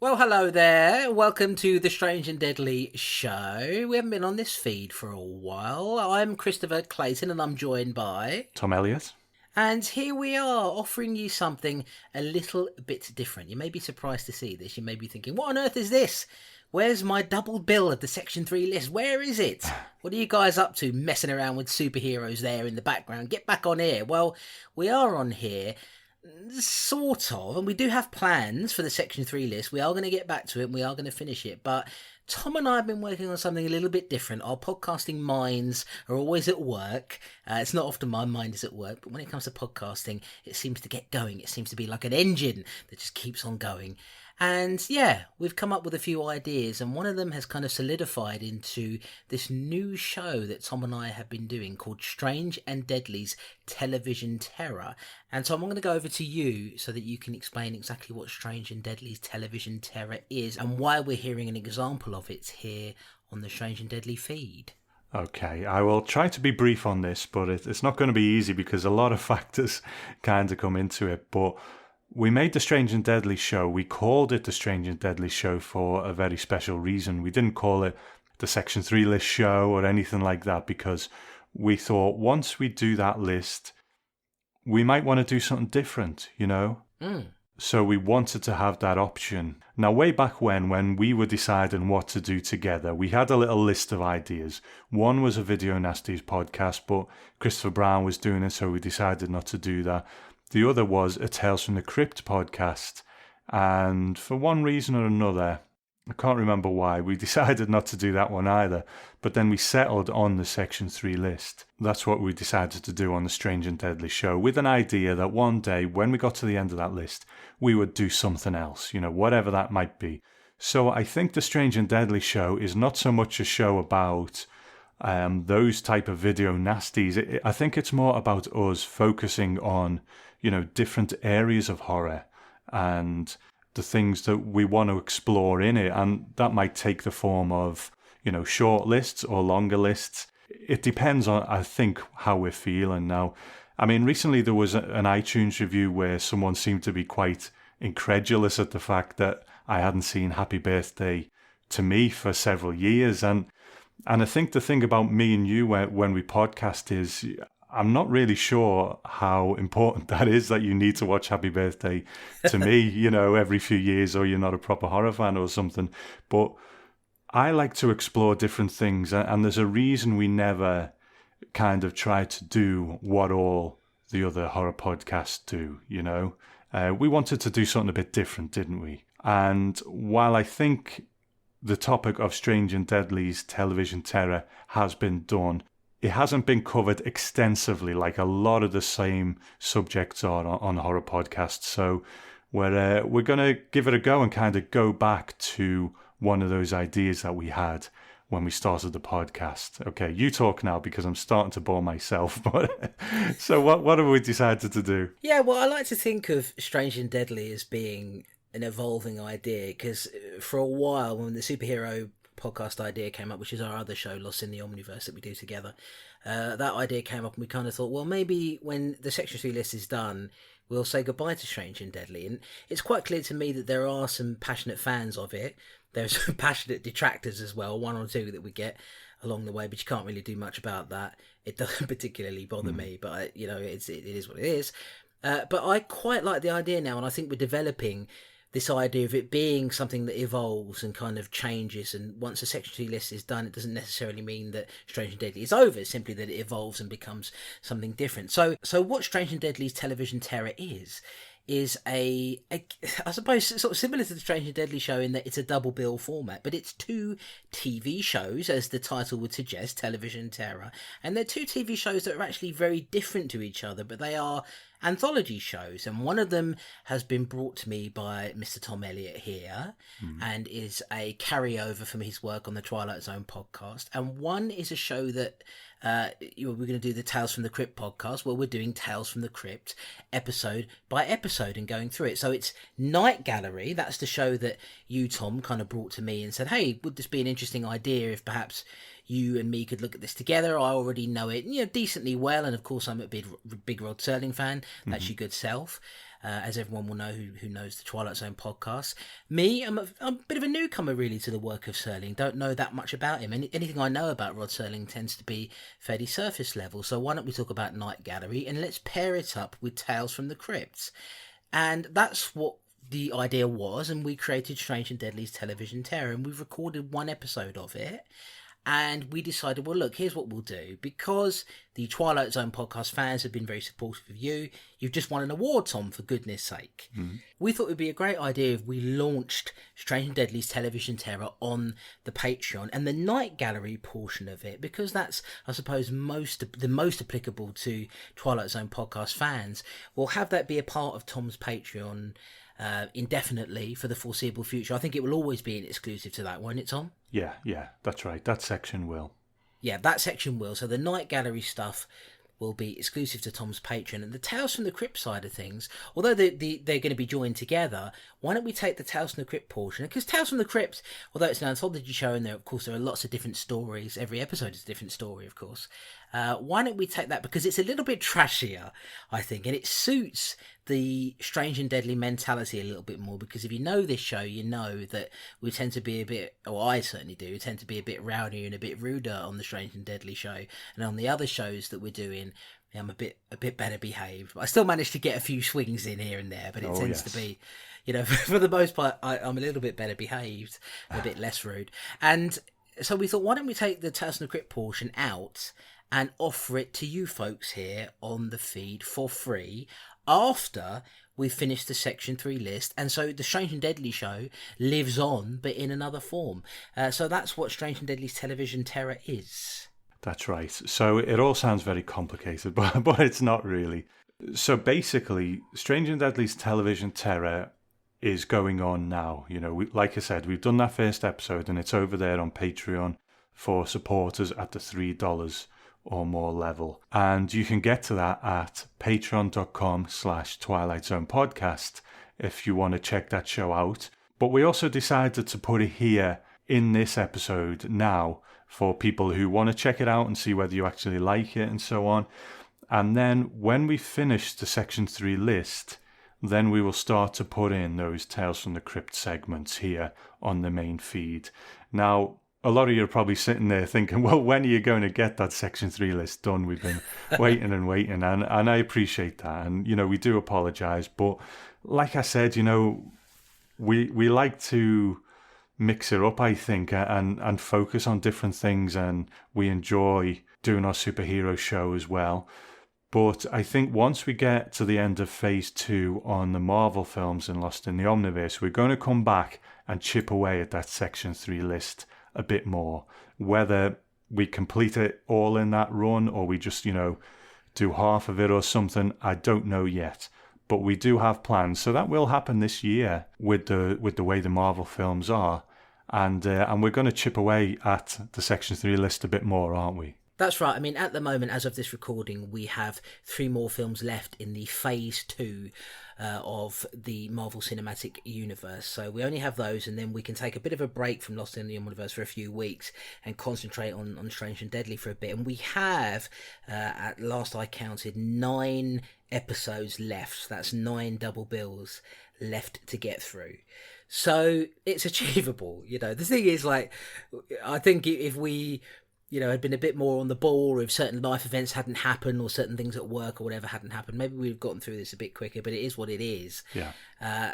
Well, hello there. Welcome to the Strange and Deadly Show. We haven't been on this feed for a while. I'm Christopher Clayton and I'm joined by... Tom Elliott. And here we are, offering you something a little bit different. You may be surprised to see this. You may be thinking, what on earth is this? Where's my double bill of the Section 3 list? Where is it? What are you guys up to, messing around with superheroes there in the background? Get back on here. Well, we are on here. Sort of, and we do have plans for the Section 3 list. We are going to get back to it and we are going to finish it, but Tom and I have been working on something a little bit different. Our podcasting minds are always at work. It's not often my mind is at work, but when it comes to podcasting, it seems to get going. It seems to be like an engine that just keeps on going. And yeah, we've come up with a few ideas, and one of them has kind of solidified into this new show that Tom and I have been doing called Strange and Deadly's Television Terror. And Tom, I'm going to go over to you so that you can explain exactly what Strange and Deadly's Television Terror is and why we're hearing an example of it here on the Strange and Deadly feed. Okay, I will try to be brief on this, but it's not going to be easy because a lot of factors kind of come into it. But we made the Strange and Deadly Show. We called it the Strange and Deadly Show for a very special reason. We didn't call it the Section 3 list show or anything like that because we thought once we do that list, we might want to do something different, you know? So we wanted to have that option. Now, way back when we were deciding what to do together, we had a little list of ideas. One was a Video Nasties podcast, but Christopher Brown was doing it, so we decided not to do that. The other was a Tales from the Crypt podcast. And for one reason or another, I can't remember why, we decided not to do that one either. But then we settled on the Section 3 list. That's what we decided to do on the Strange and Deadly Show, with an idea that one day, when we got to the end of that list, we would do something else, you know, whatever that might be. So I think the Strange and Deadly Show is not so much a show about those type of video nasties. I think it's more about us focusing on, you know, different areas of horror and the things that we want to explore in it. And that might take the form of, you know, short lists or longer lists. It depends on, I think, how we're feeling now. I mean, recently there was an iTunes review where someone seemed to be quite incredulous at the fact that I hadn't seen Happy Birthday to Me for several years. And I think the thing about me and you when we podcast is I'm not really sure how important that is, that you need to watch Happy Birthday to Me, you know, every few years, or you're not a proper horror fan or something. But I like to explore different things, and there's a reason we never kind of try to do what all the other horror podcasts do, you know. We wanted to do something a bit different, didn't we? And while I think the topic of Strange and Deadly's Television Terror has been done, it hasn't been covered extensively like a lot of the same subjects are on horror podcasts. So we're going to give it a go and kind of go back to one of those ideas that we had when we started the podcast. Okay, you talk now because I'm starting to bore myself. But so what have we decided to do? Yeah, well, I like to think of Strange and Deadly as being an evolving idea, because for a while when the superhero podcast idea came up, which is our other show, Lost in the Omniverse, that we do together, that idea came up and we kind of thought, well, maybe when the Section 3 list is done, we'll say goodbye to Strange and Deadly. And it's quite clear to me that there are some passionate fans of it. There's some passionate detractors as well, one or two that we get along the way, but you can't really do much about that. It doesn't particularly bother me, but you know, it is what it is. But I quite like the idea now, and I think we're developing this idea of it being something that evolves and kind of changes, and once the Section 2 list is done, it doesn't necessarily mean that Strange and Deadly is over, it's simply that it evolves and becomes something different. So what Strange and Deadly's Television Terror is a I suppose sort of similar to the Strange and Deadly show in that it's a double bill format, but it's two TV shows, as the title would suggest, Television Terror, and they're two TV shows that are actually very different to each other, but they are anthology shows, and one of them has been brought to me by Mr. Tom Elliott here, and is a carryover from his work on the Twilight Zone podcast, and one is a show that we're going to do the Tales from the Crypt podcast, where we're doing Tales from the Crypt episode by episode and going through it. So it's Night Gallery, that's the show that you, Tom, kind of brought to me and said, hey, would this be an interesting idea if perhaps you and me could look at this together? I already know it, decently well, and of course I'm a big Rod Serling fan. That's your good self. as everyone will know who knows the Twilight Zone podcast. Me, I'm a bit of a newcomer really to the work of Serling. Don't know that much about him. Anything I know about Rod Serling tends to be fairly surface level. So why don't we talk about Night Gallery and let's pair it up with Tales from the Crypt. And that's what the idea was, and we created Strange and Deadly's Television Terror, and we've recorded one episode of it. And we decided, well, look, here's what we'll do. Because the Twilight Zone podcast fans have been very supportive of you, you've just won an award, Tom, for goodness sake. We thought it would be a great idea if we launched Strange and Deadly's Television Terror on the Patreon and the Night Gallery portion of it, because that's, I suppose, the most applicable to Twilight Zone podcast fans. We'll have that be a part of Tom's Patreon indefinitely for the foreseeable future. I think it will always be an exclusive to that, won't it, Tom? Yeah, that's right. That section will. Yeah, that section will. So the Night Gallery stuff will be exclusive to Tom's Patreon. And the Tales from the Crypt side of things, although they're going to be joined together, why don't we take the Tales from the Crypt portion? Because Tales from the Crypt, although it's an anthology show and there are lots of different stories, every episode is a different story, of course. Why don't we take that? Because it's a little bit trashier, I think, and it suits the Strange and Deadly mentality a little bit more, because if you know this show, you know that we tend to be a bit, or I certainly do, tend to be a bit rowdy and a bit ruder on the Strange and Deadly show, and on the other shows that we're doing, I'm a bit better behaved. I still manage to get a few swings in here and there, but it tends to be, for the most part, I'm a little bit better behaved, a bit less rude. And so we thought, why don't we take the Tales from the Crypt portion out and offer it to you folks here on the feed for free after we finish the Section 3 list. And so the Strange and Deadly show lives on, but in another form. So that's what Strange and Deadly's Television Terror is. That's right. So it all sounds very complicated, but it's not really. So basically, Strange and Deadly's Television Terror is going on now. Like I said, we've done that first episode and it's over there on Patreon for supporters at the $3 or more level. And you can get to that at patreon.com/Twilight Zone podcast if you want to check that show out. But we also decided to put it here in this episode now for people who want to check it out and see whether you actually like it and so on. And then when we finish the Section 3 list, then we will start to put in those Tales from the Crypt segments here on the main feed. Now, a lot of you are probably sitting there thinking, well, when are you going to get that Section 3 list done? We've been waiting and waiting, and I appreciate that. And, we do apologise. But like I said, we like to mix it up, I think, and focus on different things, and we enjoy doing our superhero show as well. But I think once we get to the end of Phase 2 on the Marvel films and Lost in the Omniverse, we're going to come back and chip away at that Section 3 list a bit more. Whether we complete it all in that run or we just, do half of it or something, I don't know yet. But we do have plans. So that will happen this year with the way the Marvel films are. And we're going to chip away at the Section 3 list a bit more, aren't we? That's right. I mean, at the moment, as of this recording, we have 3 more films left in the Phase 2 of the Marvel Cinematic Universe. So we only have those, and then we can take a bit of a break from Lost in the Omniverse for a few weeks and concentrate on Strange and Deadly for a bit. And we have, at last I counted, 9 episodes left. That's 9 double bills left to get through. So it's achievable. The thing is, I think if we had been a bit more on the ball, or if certain life events hadn't happened, or certain things at work or whatever hadn't happened, maybe we'd have gotten through this a bit quicker, but it is what it is. Yeah.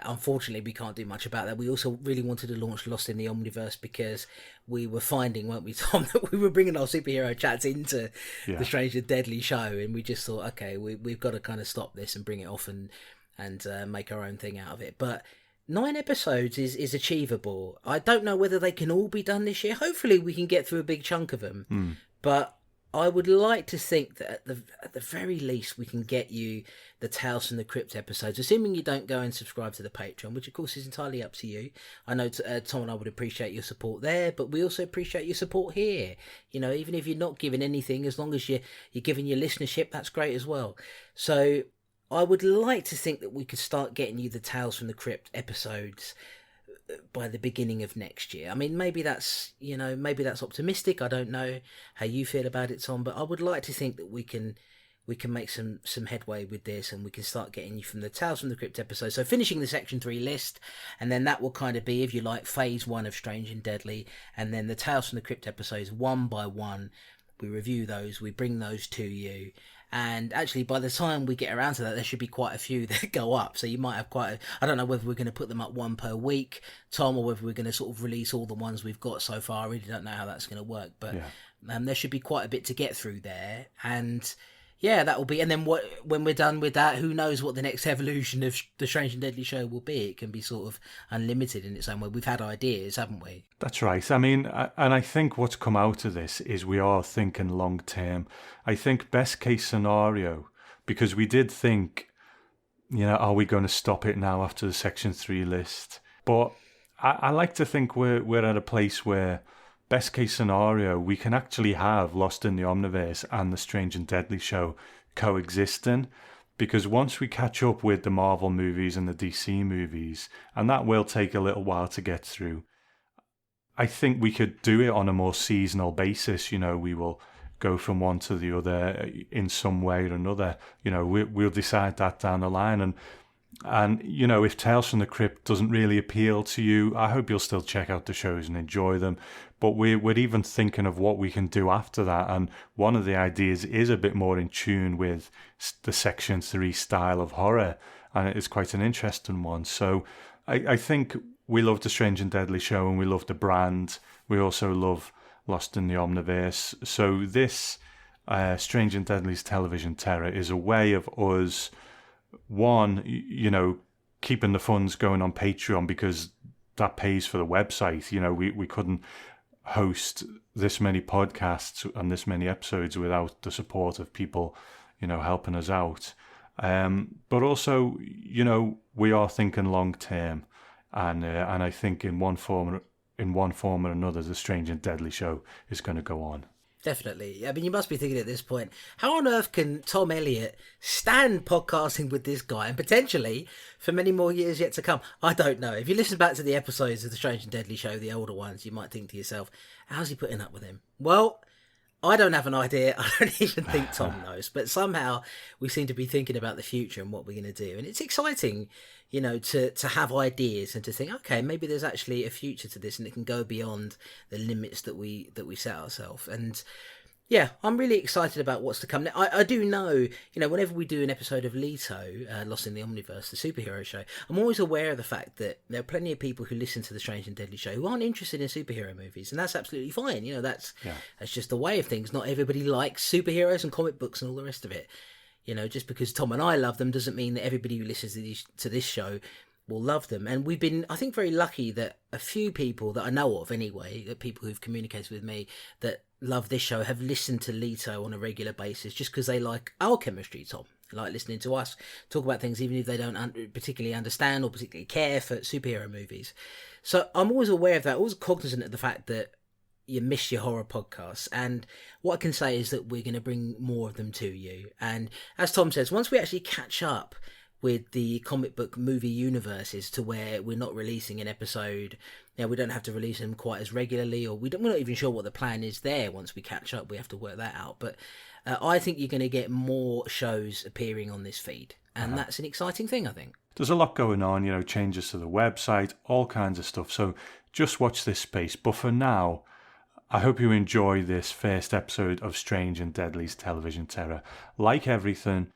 Unfortunately, we can't do much about that. We also really wanted to launch Lost in the Omniverse because we were finding, weren't we, Tom, that we were bringing our superhero chats into the Strange and Deadly show, and we just thought, okay, we've got to kind of stop this and bring it off and make our own thing out of it. But 9 episodes is achievable. I don't know whether they can all be done this year. Hopefully we can get through a big chunk of them. But I would like to think that at the very least we can get you the Tales from the Crypt episodes, assuming you don't go and subscribe to the Patreon, which of course is entirely up to you. I know Tom and I would appreciate your support there, but we also appreciate your support here. Even if you're not giving anything, as long as you're giving your listenership, that's great as well. So I would like to think that we could start getting you the Tales from the Crypt episodes by the beginning of next year. I mean, maybe that's optimistic. I don't know how you feel about it, Tom, but I would like to think that we can we can make some headway with this, and we can start getting you from the Tales from the Crypt episode. So finishing the Section 3 list, and then that will kind of be, if you like, phase 1 of Strange and Deadly, and then the Tales from the Crypt episodes one by one. We review those, we bring those to you, and actually by the time we get around to that, there should be quite a few that go up. So you might have I don't know whether we're going to put them up one per week, Tom, or whether we're going to sort of release all the ones we've got so far. I really don't know how that's going to work, but there should be quite a bit to get through there. And yeah, that will be. And then when we're done with that, who knows what the next evolution of the Strange and Deadly show will be? It can be sort of unlimited in its own way. We've had ideas, haven't we? That's right. I mean, and I think what's come out of this is we are thinking long term. I think best case scenario, because we did think, are we going to stop it now after the Section 3 list? But I like to think we're at a place where best case scenario, we can actually have Lost in the Omniverse and the Strange and Deadly show coexisting, because once we catch up with the Marvel movies and the DC movies, and that will take a little while to get through, I think we could do it on a more seasonal basis. We will go from one to the other in some way or another. We'll decide that down the line. And if Tales from the Crypt doesn't really appeal to you, I hope you'll still check out the shows and enjoy them. But we're even thinking of what we can do after that. And one of the ideas is a bit more in tune with the Section 3 style of horror. And it's quite an interesting one. So I think we love the Strange and Deadly show, and we love the brand. We also love Lost in the Omniverse. So this Strange and Deadly's Television Terror is a way of us, one, keeping the funds going on Patreon, because that pays for the website. We couldn't host this many podcasts and this many episodes without the support of people, helping us out. But also, we are thinking long term, and I think in one form or another, the Strange and Deadly show is going to go on. Definitely. I mean, you must be thinking at this point, how on earth can Tom Elliott stand podcasting with this guy, and potentially for many more years yet to come? I don't know. If you listen back to the episodes of the Strange and Deadly show, the older ones, you might think to yourself, how's he putting up with him? Well, I don't have an idea. I don't even think Tom knows. But somehow we seem to be thinking about the future and what we're going to do. And it's exciting, to have ideas and to think, okay, maybe there's actually a future to this, and it can go beyond the limits that we set ourselves. And yeah, I'm really excited about what's to come. Now, I do know, whenever we do an episode of Leto, Lost in the Omniverse, the superhero show, I'm always aware of the fact that there are plenty of people who listen to the Strange and Deadly show who aren't interested in superhero movies, and that's absolutely fine. That's just the way of things. Not everybody likes superheroes and comic books and all the rest of it. Just because Tom and I love them doesn't mean that everybody who listens to this show will love them. And we've been, I think, very lucky that a few people that I know of anyway, that people who've communicated with me that love this show, have listened to Leto on a regular basis just because they like our chemistry, Tom. Like listening to us talk about things even if they don't particularly understand or particularly care for superhero movies. So I'm always aware of that, always cognizant of the fact that you miss your horror podcasts, and what I can say is that we're going to bring more of them to you. And as Tom says, once we actually catch up with the comic book movie universes to where we're not releasing an episode, we don't have to release them quite as regularly, or we're not even sure what the plan is there. Once we catch up, we have to work that out. But I think you're going to get more shows appearing on this feed, and that's an exciting thing, I think. There's a lot going on, changes to the website, all kinds of stuff. So just watch this space. But for now, I hope you enjoy this first episode of Strange and Deadly's Television Terror. Like everything,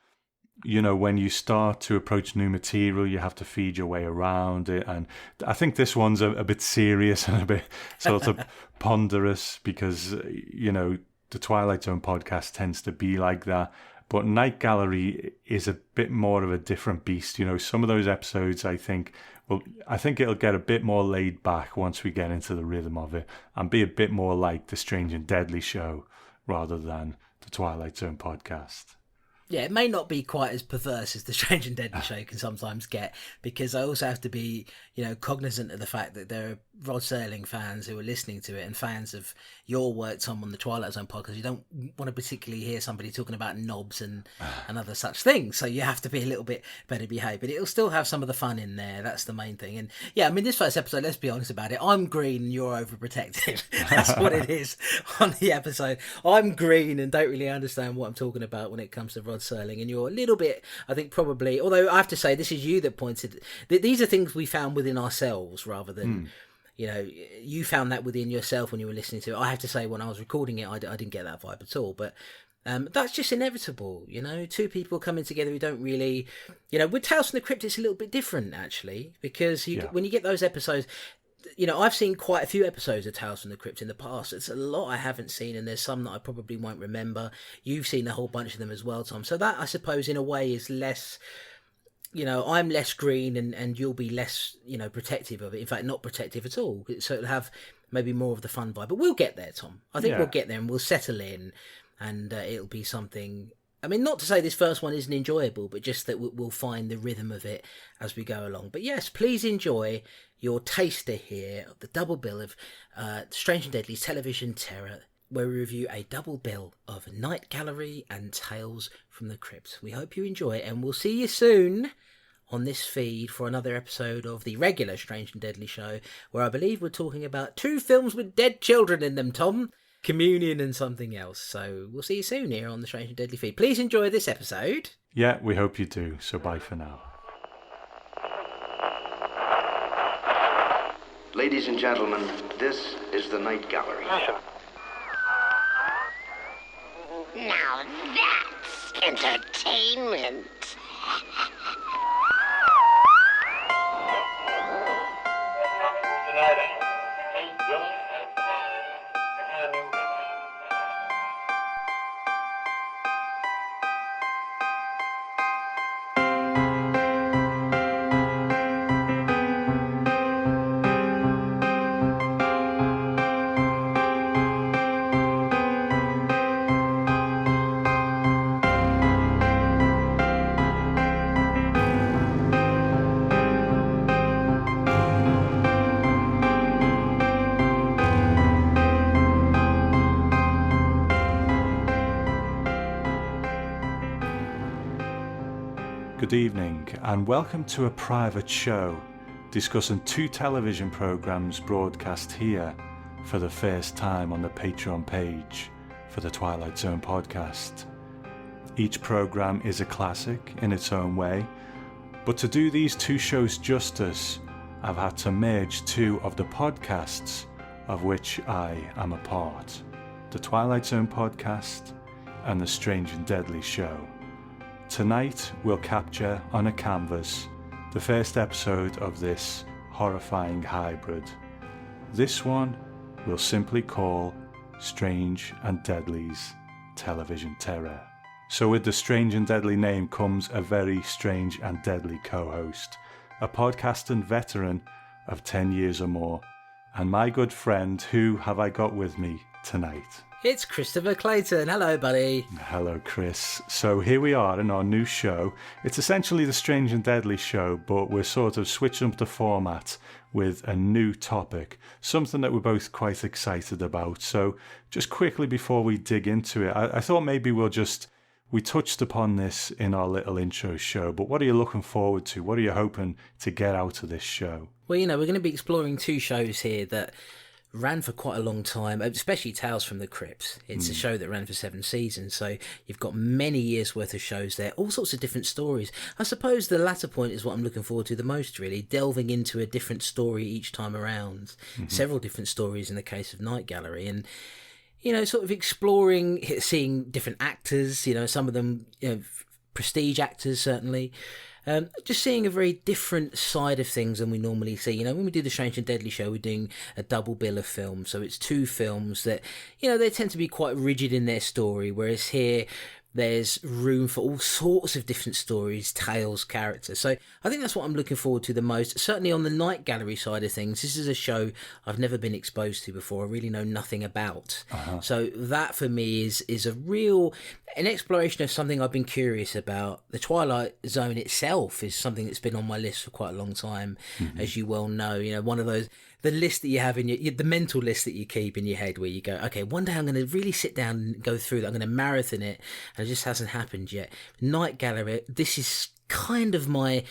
when you start to approach new material, you have to feed your way around it. And I think this one's a bit serious and a bit sort of ponderous, because, the Twilight Zone podcast tends to be like that. But Night Gallery is a bit more of a different beast. Some of those episodes, I think it'll get a bit more laid back once we get into the rhythm of it, and be a bit more like the Strange and Deadly show rather than the Twilight Zone podcast. Yeah, it may not be quite as perverse as the Strange and Deadly show can sometimes get, because I also have to be, cognizant of the fact that there are Rod Serling fans who are listening to it, and fans of your work, Tom, on the Twilight Zone podcast. You don't want to particularly hear somebody talking about knobs and other such things, so you have to be a little bit better behaved. But it'll still have some of the fun in there. That's the main thing. And yeah, I mean, this first episode, let's be honest about it. I'm green and you're overprotective. That's what it is on the episode. I'm green and don't really understand what I'm talking about when it comes to Rod Rod Serling, and you're a little bit, I think, probably. Although I have to say, this is you that pointed. These are things we found within ourselves rather than. You know, you found that within yourself when you were listening to it. I have to say, when I was recording it, I didn't get that vibe at all. But that's just inevitable, you know. Two people coming together who don't really, you know. With Tales from the Crypt, it's a little bit different actually, because when you get those episodes, you know, I've seen quite a few episodes of Tales from the Crypt in the past. It's a lot I haven't seen, and there's some that I probably won't remember. You've seen a whole bunch of them as well, Tom. So that, I suppose, in a way, is less. You know, I'm less green and you'll be less, you know, protective of it. In fact, not protective at all. So it'll have maybe more of the fun vibe. But we'll get there, Tom. I think we'll get there and we'll settle in, and it'll be something. I mean, not to say this first one isn't enjoyable, but just that we'll find the rhythm of it as we go along. But yes, please enjoy your taster here of the double bill of Strange and Deadly's television terror, where we review a double bill of Night Gallery and Tales from the Crypt. We hope you enjoy it, and we'll see you soon on this feed for another episode of the regular Strange and Deadly show, where I believe we're talking about 2 films with dead children in them, Tom. Communion and something else. So we'll see you soon here on the Strange and Deadly feed. Please enjoy this episode. Yeah, we hope you do. So bye for now. Ladies and gentlemen, this is the Night Gallery. Now that's entertainment. Good evening and welcome to a private show discussing 2 television programmes broadcast here for the first time on the Patreon page for the Twilight Zone podcast. Each programme is a classic in its own way, but to do these 2 shows justice, I've had to merge 2 of the podcasts of which I am a part, the Twilight Zone podcast and the Strange and Deadly show. Tonight we'll capture on a canvas the first episode of this horrifying hybrid. This one we'll simply call Strange and Deadly's Television Terror. So with the Strange and Deadly name comes a very strange and deadly co-host, a podcasting veteran of 10 years or more, and my good friend, who have I got with me tonight? It's Christopher Clayton. Hello, buddy. Hello, Chris. So here we are in our new show. It's essentially the Strange and Deadly show, but we're sort of switching up the format with a new topic, something that we're both quite excited about. So just quickly before we dig into it, I thought maybe we touched upon this in our little intro show, but what are you looking forward to? What are you hoping to get out of this show? Well, you know, we're going to be exploring 2 shows here that ran for quite a long time, especially Tales from the Crypt. It's a show that ran for 7 seasons, so you've got many years worth of shows there, all sorts of different stories. I suppose the latter point is what I'm looking forward to the most, really, delving into a different story each time around, several different stories in the case of Night Gallery, and you know, sort of exploring, seeing different actors, you know, some of them, you know, prestige actors certainly. Just seeing a very different side of things than we normally see. You know, when we do the Strange and Deadly show, we're doing a double bill of films. So it's 2 films that, you know, they tend to be quite rigid in their story. Whereas here, there's room for all sorts of different stories, tales, characters. So I think that's what I'm looking forward to the most. Certainly on the Night Gallery side of things, this is a show I've never been exposed to before. I really know nothing about. So that for me is an exploration of something I've been curious about. The Twilight Zone itself is something that's been on my list for quite a long time, as you well know. You know, one of those, the list that you have in the mental list that you keep in your head, where you go, okay, one day I'm going to really sit down and go through that. I'm going to marathon it, and it just hasn't happened yet. Night Gallery, this is kind of my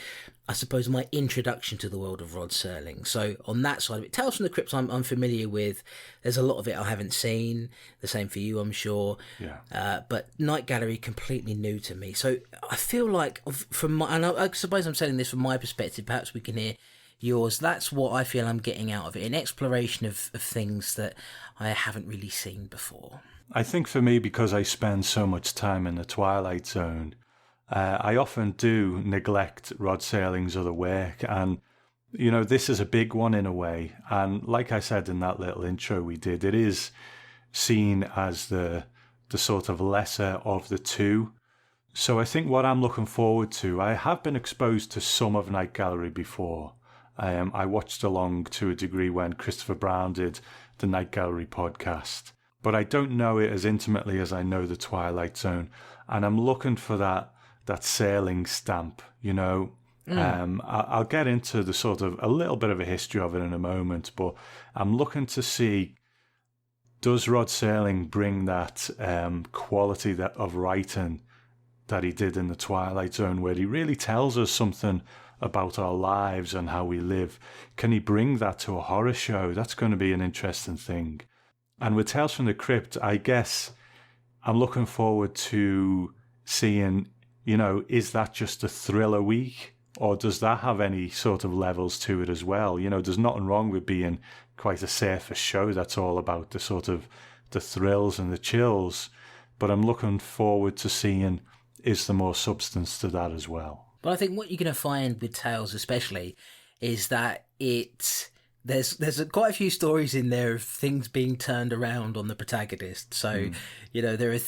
introduction to the world of Rod Serling. So on that side of it, Tales from the Crypt I'm familiar with. There's a lot of it I haven't seen. The same for you, I'm sure. Yeah. But Night Gallery, completely new to me. So I feel like, and I suppose I'm saying this from my perspective, perhaps we can hear yours. That's what I feel I'm getting out of it, an exploration of things that I haven't really seen before. I think for me, because I spend so much time in the Twilight Zone, I often do neglect Rod Serling's other work, and this is a big one in a way. And like I said in that little intro we did, it is seen as the sort of lesser of the two. So I think what I'm looking forward to, I have been exposed to some of Night Gallery before. I watched along to a degree when Christopher Brown did the Night Gallery podcast, but I don't know it as intimately as I know the Twilight Zone, and I'm looking for that Serling stamp, I'll get into the sort of a little bit of a history of it in a moment, but I'm looking to see, does Rod Serling bring that quality of writing that he did in the Twilight Zone, where he really tells us something about our lives and how we live? Can he bring that to a horror show? That's going to be an interesting thing. And with Tales from the Crypt, I guess I'm looking forward to seeing, is that just a thriller week, or does that have any sort of levels to it as well? There's nothing wrong with being quite a surface show that's all about the sort of the thrills and the chills, but I'm looking forward to seeing, is there more substance to that as well? But I think what you're going to find with Tales especially is that there's quite a few stories in there of things being turned around on the protagonist. So, there are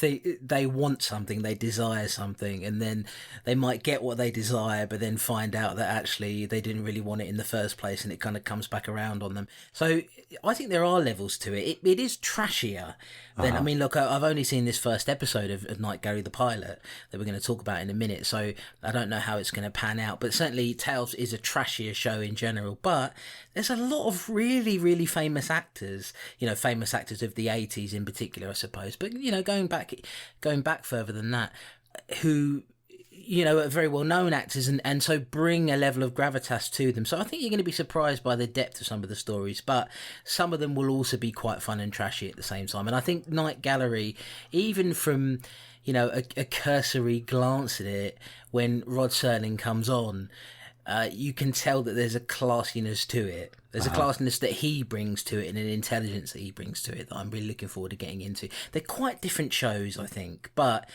they want something, they desire something, and then they might get what they desire, but then find out that actually they didn't really want it in the first place, and it kind of comes back around on them. So I think there are levels to it. It is trashier than, I mean, look, I've only seen this first episode of Night Gallery, the pilot, that we're going to talk about in a minute, so I don't know how it's going to pan out, but certainly Tales is a trashier show in general, but there's a lot of really, really famous actors, famous actors of the 80s in particular, I suppose, but, going back further than that, who, are very well-known actors and so bring a level of gravitas to them. So I think you're going to be surprised by the depth of some of the stories, but some of them will also be quite fun and trashy at the same time. And I think Night Gallery, even from, a cursory glance at it, when Rod Serling comes on, you can tell that there's a classiness to it. There's a classiness that he brings to it and an intelligence that he brings to it that I'm really looking forward to getting into. They're quite different shows, I think, but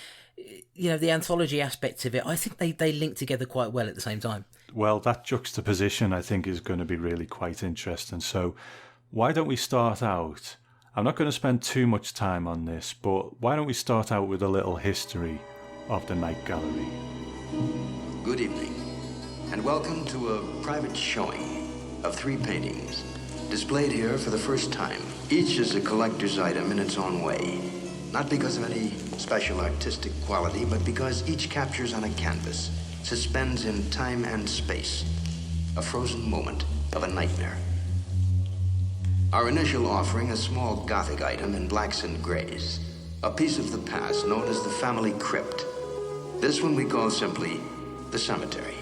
the anthology aspect of it, I think they link together quite well at the same time. Well, that juxtaposition, I think, is going to be really quite interesting. So why don't we start out? I'm not going to spend too much time on this, but why don't we start out with a little history of the Night Gallery? Good evening, and welcome to a private showing of 3 paintings displayed here for the first time. Each is a collector's item in its own way, not because of any special artistic quality, but because each captures on a canvas, suspends in time and space, a frozen moment of a nightmare. Our initial offering, a small Gothic item in blacks and grays, a piece of the past known as the family crypt. This one we call simply the cemetery.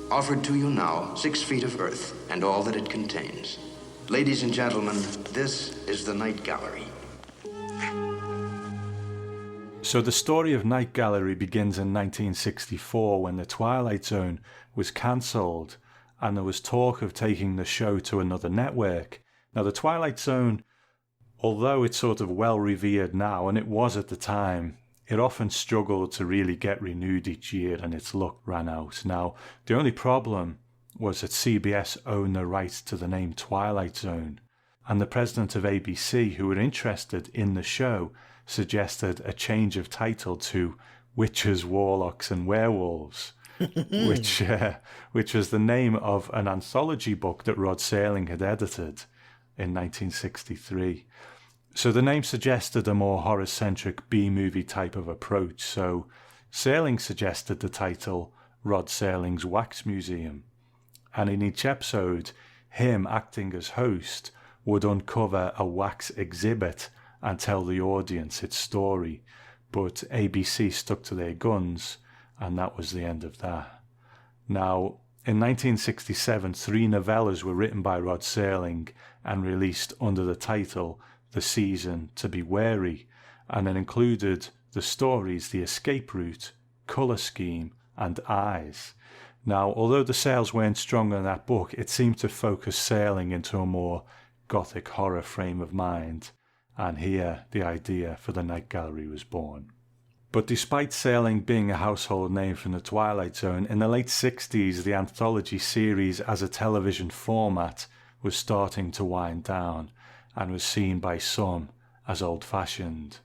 Offered to you now, 6 feet of earth and all that it contains. Ladies and gentlemen, this is the Night Gallery. So the story of Night Gallery begins in 1964 when the Twilight Zone was cancelled and there was talk of taking the show to another network. Now the Twilight Zone, although it's sort of well revered now, and it was at the time, it often struggled to really get renewed each year and its luck ran out. Now, the only problem was that CBS owned the rights to the name Twilight Zone, and the president of ABC, who were interested in the show, suggested a change of title to Witches, Warlocks and Werewolves, which was the name of an anthology book that Rod Serling had edited in 1963. So the name suggested a more horror-centric B-movie type of approach, so Serling suggested the title Rod Serling's Wax Museum. And in each episode, him acting as host would uncover a wax exhibit and tell the audience its story. But ABC stuck to their guns, and that was the end of that. Now, in 1967, 3 novellas were written by Rod Serling and released under the title The Season to Be Wary, and it included the stories The Escape Route, Colour Scheme and Eyes. Now, although the sales weren't strong in that book, it seemed to focus Serling into a more gothic horror frame of mind, and here the idea for the Night Gallery was born. But despite Serling being a household name from the Twilight Zone, in the late 60s the anthology series as a television format was starting to wind down and was seen by some as old-fashioned.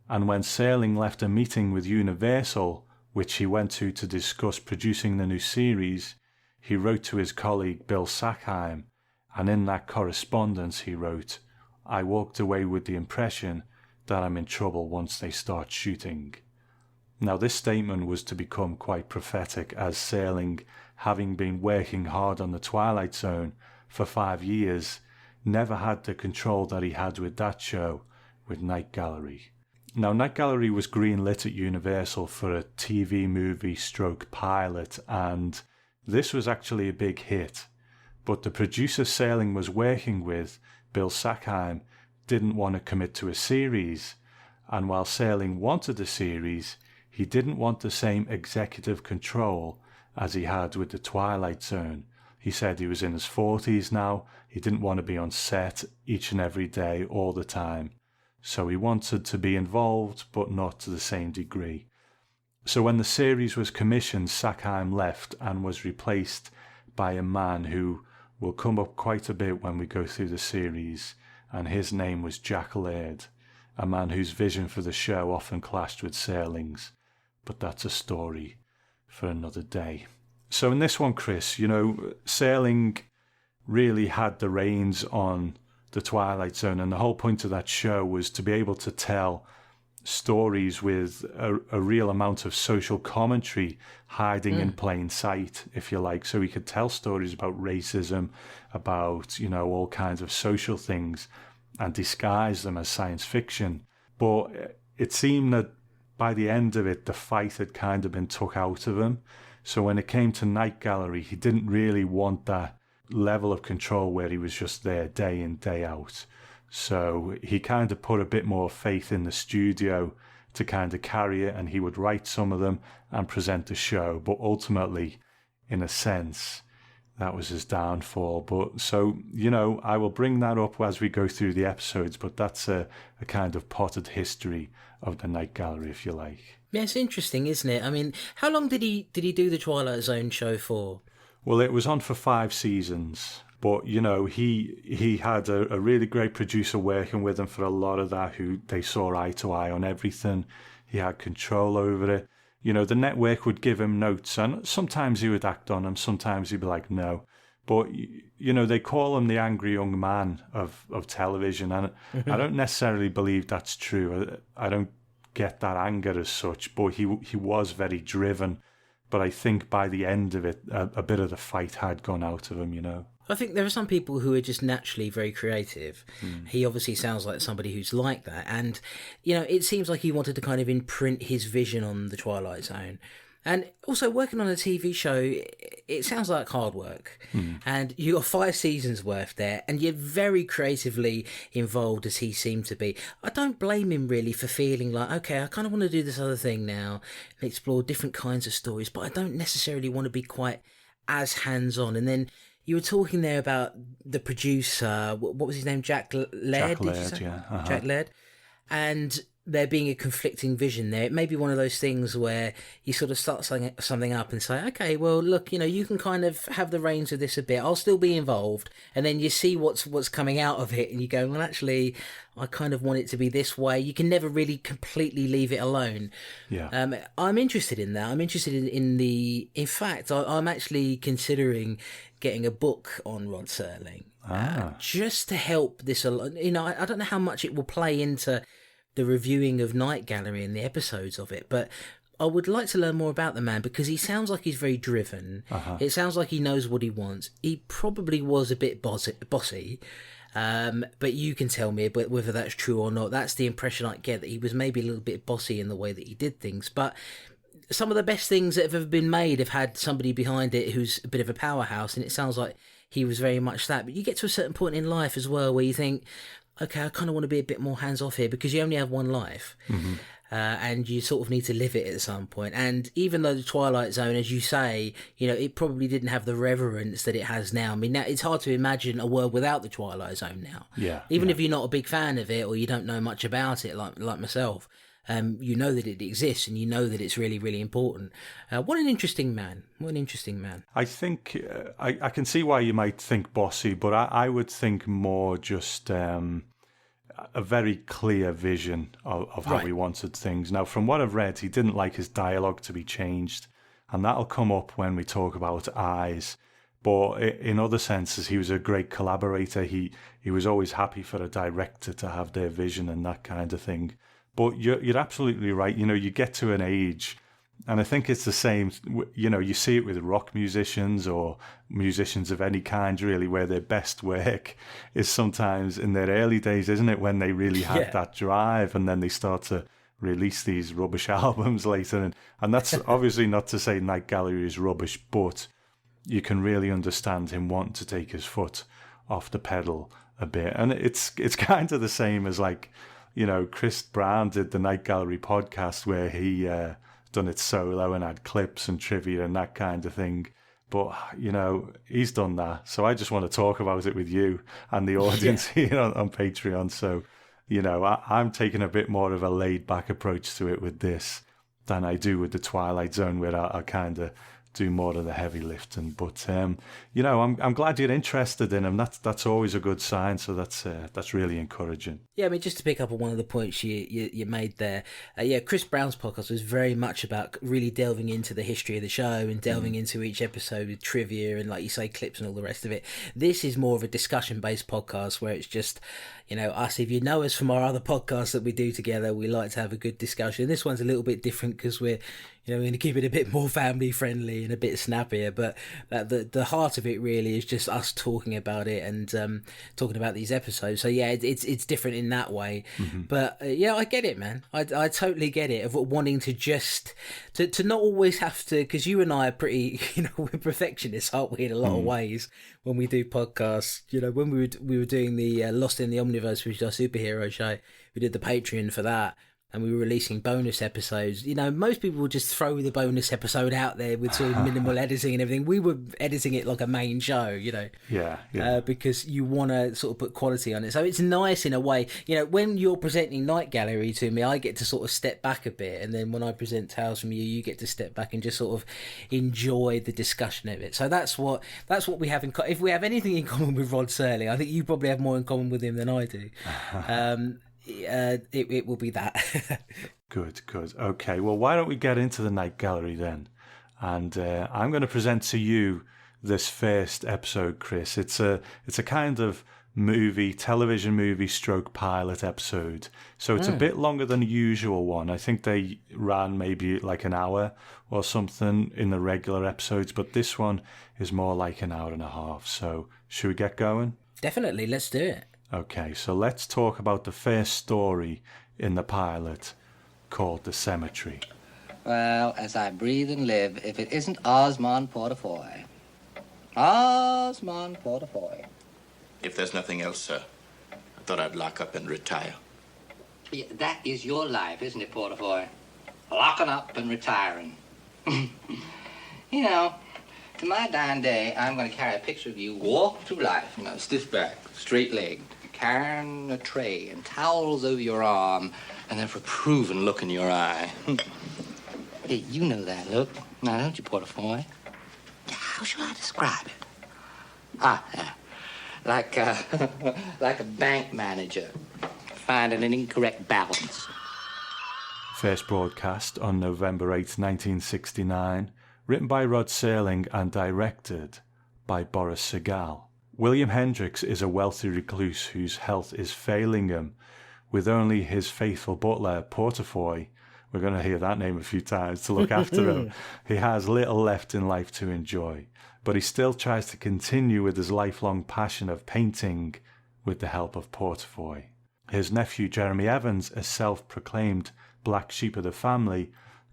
And when Serling left a meeting with Universal, which he went to discuss producing the new series, he wrote to his colleague Bill Sackheim, and in that correspondence he wrote, "I walked away with the impression that I'm in trouble once they start shooting." Now this statement was to become quite prophetic, as Serling, having been working hard on the Twilight Zone for 5 years, never had the control that he had with that show, with Night Gallery. Now Night Gallery was greenlit at Universal for a TV movie stroke pilot, and this was actually a big hit. But the producer Serling was working with, Bill Sackheim, didn't want to commit to a series, and while Serling wanted a series, he didn't want the same executive control as he had with the Twilight Zone. He said he was in his 40s now, he didn't want to be on set each and every day all the time, so he wanted to be involved but not to the same degree. So when the series was commissioned, Sackheim left and was replaced by a man who will come up quite a bit when we go through the series, and his name was Jack Laird, a man whose vision for the show often clashed with Serling's, but that's a story for another day. So in this one, Chris, Serling really had the reins on the Twilight Zone, and the whole point of that show was to be able to tell stories with a real amount of social commentary hiding in plain sight, if you like. So he could tell stories about racism, about, all kinds of social things, and disguise them as science fiction. But it seemed that by the end of it, the fight had kind of been took out of him. So when it came to Night Gallery, he didn't really want that level of control where he was just there day in, day out. So he kind of put a bit more faith in the studio to kind of carry it, and he would write some of them and present the show. But ultimately, in a sense, that was his downfall. But so, I will bring that up as we go through the episodes, but that's a kind of potted history of the Night Gallery, if you like. Yeah, it's interesting, isn't it? I mean, how long did he do the Twilight Zone show for? Well, it was on for 5 seasons. But, he had a really great producer working with him for a lot of that, who they saw eye to eye on everything. He had control over it. The network would give him notes, and sometimes he would act on them, sometimes he'd be like, no. But, they call him the angry young man of television, and I don't necessarily believe that's true. I don't get that anger as such, but he was very driven. But I think by the end of it, a bit of the fight had gone out of him, I think there are some people who are just naturally very creative. He obviously sounds like somebody who's like that. And, it seems like he wanted to kind of imprint his vision on the Twilight Zone. And also working on a TV show, it sounds like hard work. And you got 5 seasons worth there, and you're very creatively involved, as he seemed to be. I don't blame him really for feeling like, okay, I kind of want to do this other thing now and explore different kinds of stories, but I don't necessarily want to be quite as hands-on. And then you were talking there about the producer, what was his name? Jack Laird? Jack Laird, yeah. Uh-huh. Jack Laird. And there being a conflicting vision there. It may be one of those things where you sort of start something up and say, okay, well, look, you can kind of have the reins of this a bit. I'll still be involved. And then you see what's coming out of it, and you go, well, actually, I kind of want it to be this way. You can never really completely leave it alone. Yeah. I'm interested in that. I'm interested in fact, I'm actually considering getting a book on Rod Serling. Just to help this along. I don't know how much it will play into the reviewing of Night Gallery and the episodes of it, but I would like to learn more about the man, because he sounds like he's very driven. It sounds like he knows what he wants. He probably was a bit bossy, but you can tell me whether that's true or not. That's the impression I get, that he was maybe a little bit bossy in the way that he did things. But some of the best things that have ever been made have had somebody behind it who's a bit of a powerhouse, and it sounds like he was very much that. But you get to a certain point in life as well where you think, okay, I kind of want to be a bit more hands off here, because you only have one life. And you sort of need to live it at some point. And even though the Twilight Zone, as you say, it probably didn't have the reverence that it has now. I mean, now it's hard to imagine a world without the Twilight Zone now. Yeah. Even if you're not a big fan of it, or you don't know much about it, like myself, you know that it exists, and you know that it's really, really important. What an interesting man. What an interesting man. I think I can see why you might think bossy, but I would think more just a very clear vision of how he wanted things. Now, from what I've read, he didn't like his dialogue to be changed, and that'll come up when we talk about eyes. But in other senses, he was a great collaborator. He was always happy for a director to have their vision and that kind of thing. But you're absolutely right. You get to an age, and I think it's the same, you see it with rock musicians or musicians of any kind, really, where their best work is sometimes in their early days, isn't it? When they really had that drive, and then they start to release these rubbish albums later. And that's obviously not to say Night Gallery is rubbish, but you can really understand him wanting to take his foot off the pedal a bit. And it's kind of the same as, like, Chris Brown did the Night Gallery podcast, where he done it solo and had clips and trivia and that kind of thing. But, he's done that. So I just want to talk about it with you and the audience here on Patreon. So, I'm taking a bit more of a laid-back approach to it with this than I do with the Twilight Zone, where I kind of do more of the heavy lifting. But I'm glad you're interested in him. That's always a good sign. So that's really encouraging. Yeah, I mean, just to pick up on one of the points you made there, Chris Brown's podcast was very much about really delving into the history of the show and delving into each episode with trivia and, like you say, clips and all the rest of it. This is more of a discussion-based podcast where it's just, us. If you know us from our other podcasts that we do together, we like to have a good discussion. This one's a little bit different because we're going to keep it a bit more family friendly and a bit snappier, but the heart of it really is just us talking about it and talking about these episodes. So yeah, it's different in that way. But I get it, man. I totally get it, of wanting to just to not always have to, because you and I are pretty, we're perfectionists, aren't we, in a lot of ways when we do podcasts. When we were doing the Lost in the Omniverse, which is our superhero show, we did the Patreon for that, and we were releasing bonus episodes. Most people would just throw the bonus episode out there with sort of minimal editing and everything. We were editing it like a main show, because you want to sort of put quality on it. So it's nice in a way. When you're presenting Night Gallery to me, I get to sort of step back a bit, and then when I present Tales from You, you get to step back and just sort of enjoy the discussion of it. So that's what we have in common. If we have anything in common with Rod Serling, I think you probably have more in common with him than I do. It will be that. Good. Okay, well, why don't we get into the Night Gallery then? And I'm going to present to you this first episode, Chris. It's a kind of television movie stroke pilot episode. So it's a bit longer than the usual one. I think they ran maybe like an hour or something in the regular episodes, but this one is more like an hour and a half. So should we get going? Definitely, let's do it. Okay, so let's talk about the first story in the pilot, called The Cemetery. Well, as I breathe and live, if it isn't Osmond Portafoy. Osmond Portafoy. If there's nothing else, sir, I thought I'd lock up and retire. Yeah, that is your life, isn't it, Portafoy? Locking up and retiring. To my dying day, I'm going to carry a picture of you walking through life, stiff back, straight-legged, carrying a tray and towels over your arm, and that reproving look in your eye. Hey, you know that look, now don't you, Portafoy? How shall I describe it? Like a bank manager finding an incorrect balance. First broadcast on November 8th, 1969. Written by Rod Serling and directed by Boris Sagal. William Hendricks is a wealthy recluse whose health is failing him, with only his faithful butler, Portafoy, we're going to hear that name a few times, to look after him. He has little left in life to enjoy, but he still tries to continue with his lifelong passion of painting with the help of Portafoy. His nephew, Jeremy Evans, a self-proclaimed black sheep of the family,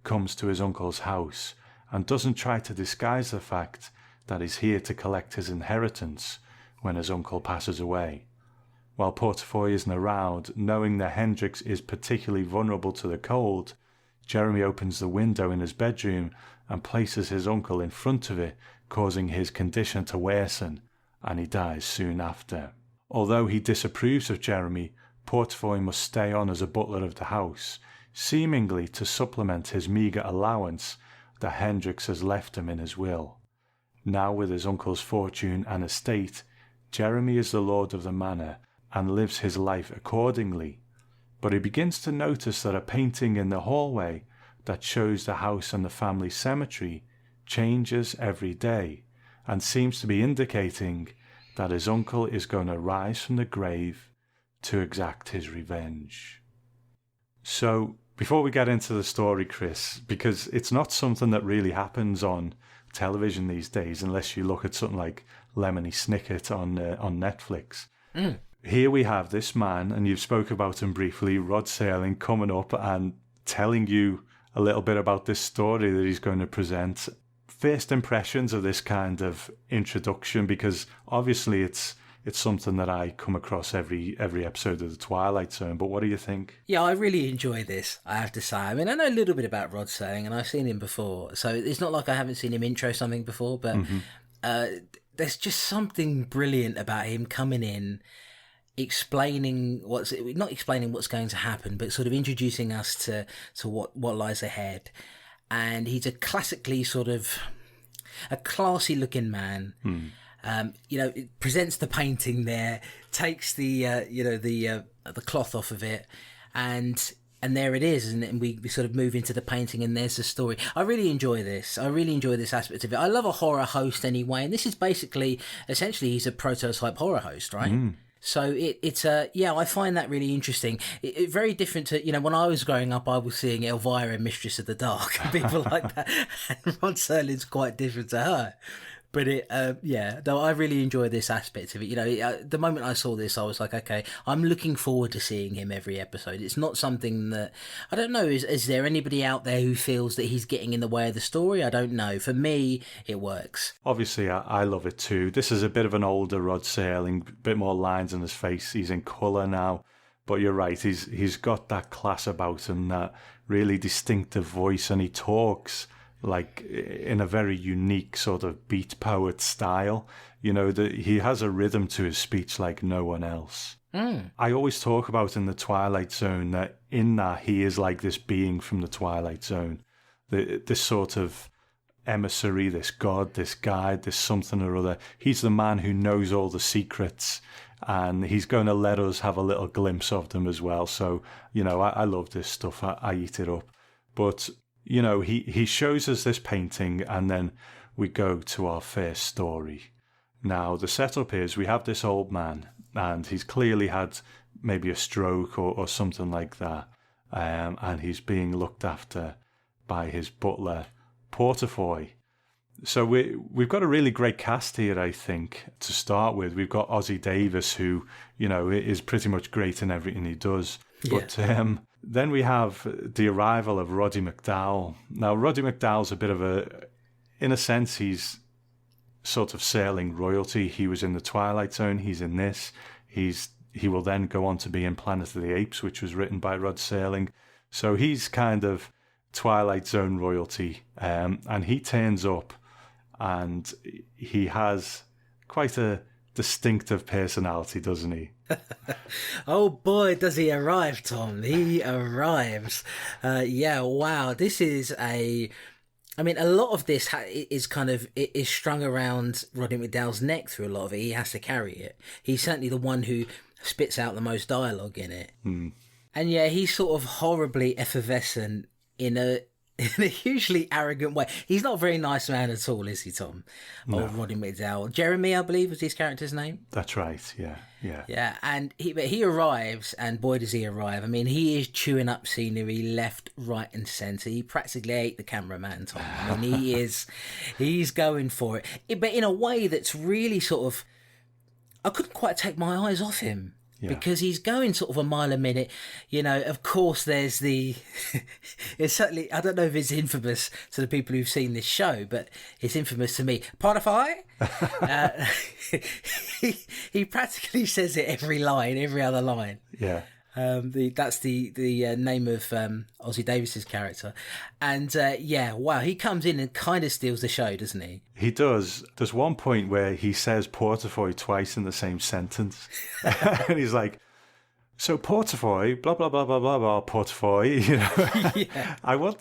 comes to his uncle's house and doesn't try to disguise the fact that he's here to collect his inheritance when his uncle passes away. While Portafoy isn't around, knowing that Hendrix is particularly vulnerable to the cold, Jeremy opens the window in his bedroom and places his uncle in front of it, causing his condition to worsen, and he dies soon after. Although he disapproves of Jeremy, Portafoy must stay on as a butler of the house, seemingly to supplement his meagre allowance that Hendrix has left him in his will. Now with his uncle's fortune and estate, Jeremy is the lord of the manor and lives his life accordingly. But he begins to notice that a painting in the hallway that shows the house and the family cemetery changes every day and seems to be indicating that his uncle is going to rise from the grave to exact his revenge. So, before we get into the story, Chris, because it's not something that really happens on television these days unless you look at something like Lemony Snicket on Netflix. Here we have this man, and you've spoke about him briefly, Rod Serling, coming up and telling you a little bit about this story that he's going to present. First impressions of this kind of introduction, because obviously it's something that I come across every episode of The Twilight Zone, but what do you think? Yeah, I really enjoy this, I have to say. I mean, I know a little bit about Rod Serling, and I've seen him before, so it's not like I haven't seen him intro something before, but there's just something brilliant about him coming in, not explaining what's going to happen, but sort of introducing us to what lies ahead. And he's a classically sort of a classy looking man. It presents the painting there, takes the cloth off of it, and there it is, and we sort of move into the painting, and there's the story. I really enjoy this. I really enjoy this aspect of it. I love a horror host anyway, and this is essentially he's a prototype horror host, right? So I find that really interesting. It very different to, when I was growing up, I was seeing Elvira, Mistress of the Dark, and people like that. And Rod Serling's quite different to her. But I really enjoy this aspect of it. The moment I saw this, I was like, okay, I'm looking forward to seeing him every episode. It's not something that, I don't know, is there anybody out there who feels that he's getting in the way of the story? I don't know. For me, it works. Obviously, I love it too. This is a bit of an older Rod Serling, a bit more lines on his face. He's in colour now. But you're right, he's got that class about him, that really distinctive voice, and he talks like in a very unique sort of beat poet style. He has a rhythm to his speech like no one else. I always talk about in The Twilight Zone that in that he is like this being from The Twilight Zone, this sort of emissary, this god, this guide, this something or other. He's the man who knows all the secrets, and he's going to let us have a little glimpse of them as well. So, I love this stuff. I eat it up. But he shows us this painting, and then we go to our first story. Now, the setup is we have this old man, and he's clearly had maybe a stroke or something like that, and he's being looked after by his butler, Portafoy. So we've got a really great cast here, I think, to start with. We've got Ozzie Davis, who, is pretty much great in everything he does. Yeah. But then we have the arrival of Roddy McDowall. Now, Roddy McDowall's a bit of in a sense, he's sort of Serling royalty. He was in The Twilight Zone. He's in this. He will then go on to be in Planet of the Apes, which was written by Rod Serling. So he's kind of Twilight Zone royalty. And he turns up, and he has quite a distinctive personality, doesn't he? Oh boy, does he arrive, Tom. He arrives. Wow. This is a lot of this is strung around Roddy McDowall's neck through a lot of it. He has to carry it. He's certainly the one who spits out the most dialogue in it. And he's sort of horribly effervescent in a hugely arrogant way. He's not a very nice man at all, is he, Tom? No. Old Roddy McDowall. Jeremy, I believe, was his character's name. That's right, yeah. Yeah, and he arrives, and boy does he arrive. I mean, he is chewing up scenery left, right and centre. He practically ate the cameraman, Tom. I mean, he's going for it. But in a way that's really sort of, I couldn't quite take my eyes off him. because he's going sort of a mile a minute. You know, of course, there's the. It's certainly, I don't know if it's infamous to the people who've seen this show, but it's infamous to me. Spotify. He practically says it every other line. Yeah. That's the name of Ossie Davis's character, and wow, he comes in and kind of steals the show, doesn't he? He does. There's one point where he says portafoy twice in the same sentence, and he's like, "So portafoy, blah blah blah blah blah blah, portafoy." You know, Yeah.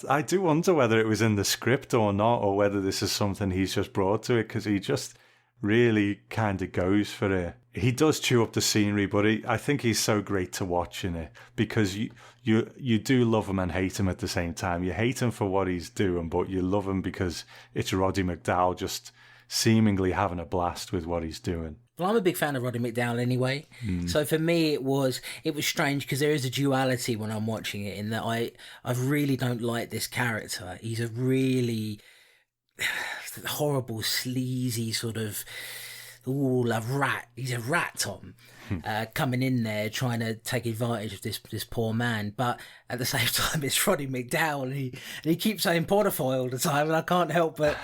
I do wonder whether it was in the script or not, or whether this is something he's just brought to it, because he just really kind of goes for it. He does chew up the scenery, but I think he's so great to watch in it, because you do love him and hate him at the same time. You hate him for what he's doing, but you love him because it's Roddy McDowall just seemingly having a blast with what he's doing. Well, I'm a big fan of Roddy McDowall anyway. So for me, it was strange because there is a duality when I'm watching it, in that I really don't like this character. He's a really horrible, sleazy sort of a rat. He's a rat, Tom, coming in there trying to take advantage of this poor man. But at the same time, it's Roddy McDowall, and he keeps saying portafoy all the time, and I can't help but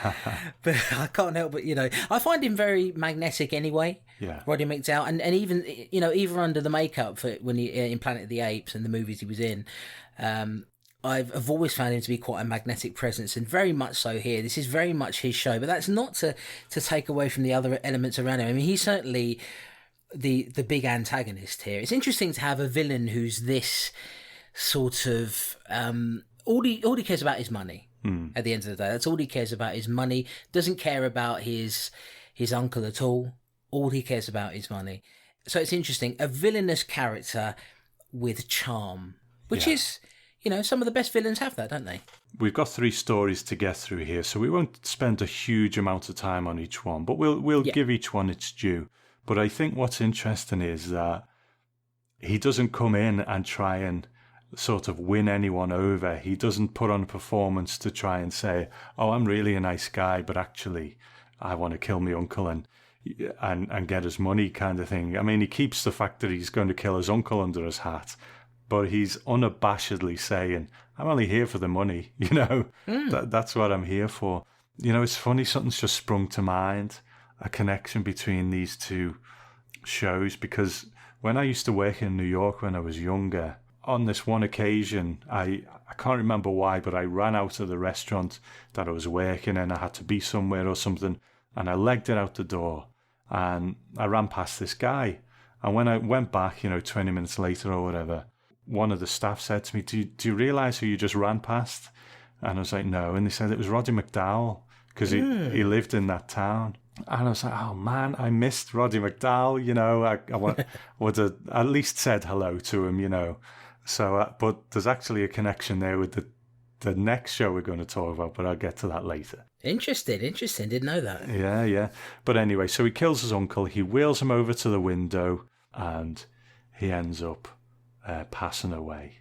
you know, I find him very magnetic anyway. Yeah, Roddy McDowall, and even, you know, even under the makeup for when he in Planet of the Apes and the movies he was in. I've always found him to be quite a magnetic presence, and very much so here. This is very much his show, but that's not to take away from the other elements around him. I mean, he's certainly the big antagonist here. It's interesting to have a villain who's this sort of all he cares about is money. At the end of the day, that's all he cares about is money. Doesn't care about his uncle at all. All he cares about is money. So it's interesting, a villainous character with charm, which is, you know, some of the best villains have that, don't they? We've got 3 stories to get through here, so we won't spend a huge amount of time on each one, but we'll give each one its due. But I think what's interesting is that he doesn't come in and try and sort of win anyone over. He doesn't put on a performance to try and say, "Oh, I'm really a nice guy, but actually I want to kill my uncle and get his money," kind of thing. I mean, he keeps the fact that he's going to kill his uncle under his hat, but he's unabashedly saying, "I'm only here for the money, you know, that's what I'm here for." You know, it's funny, something's just sprung to mind, a connection between these 2 shows, because when I used to work in New York when I was younger, on this one occasion, I can't remember why, but I ran out of the restaurant that I was working in. I had to be somewhere or something, and I legged it out the door, and I ran past this guy. And when I went back, you know, 20 minutes later or whatever, one of the staff said to me, do you realise who you just ran past? And I was like, no. And they said it was Roddy McDowall, because he lived in that town. And I was like, oh man, I missed Roddy McDowall, you know. I would have at least said hello to him, you know. So, but there's actually a connection there with the next show we're going to talk about, but I'll get to that later. Interesting. Didn't know that. Yeah. But anyway, so he kills his uncle, he wheels him over to the window, and he ends up passing away.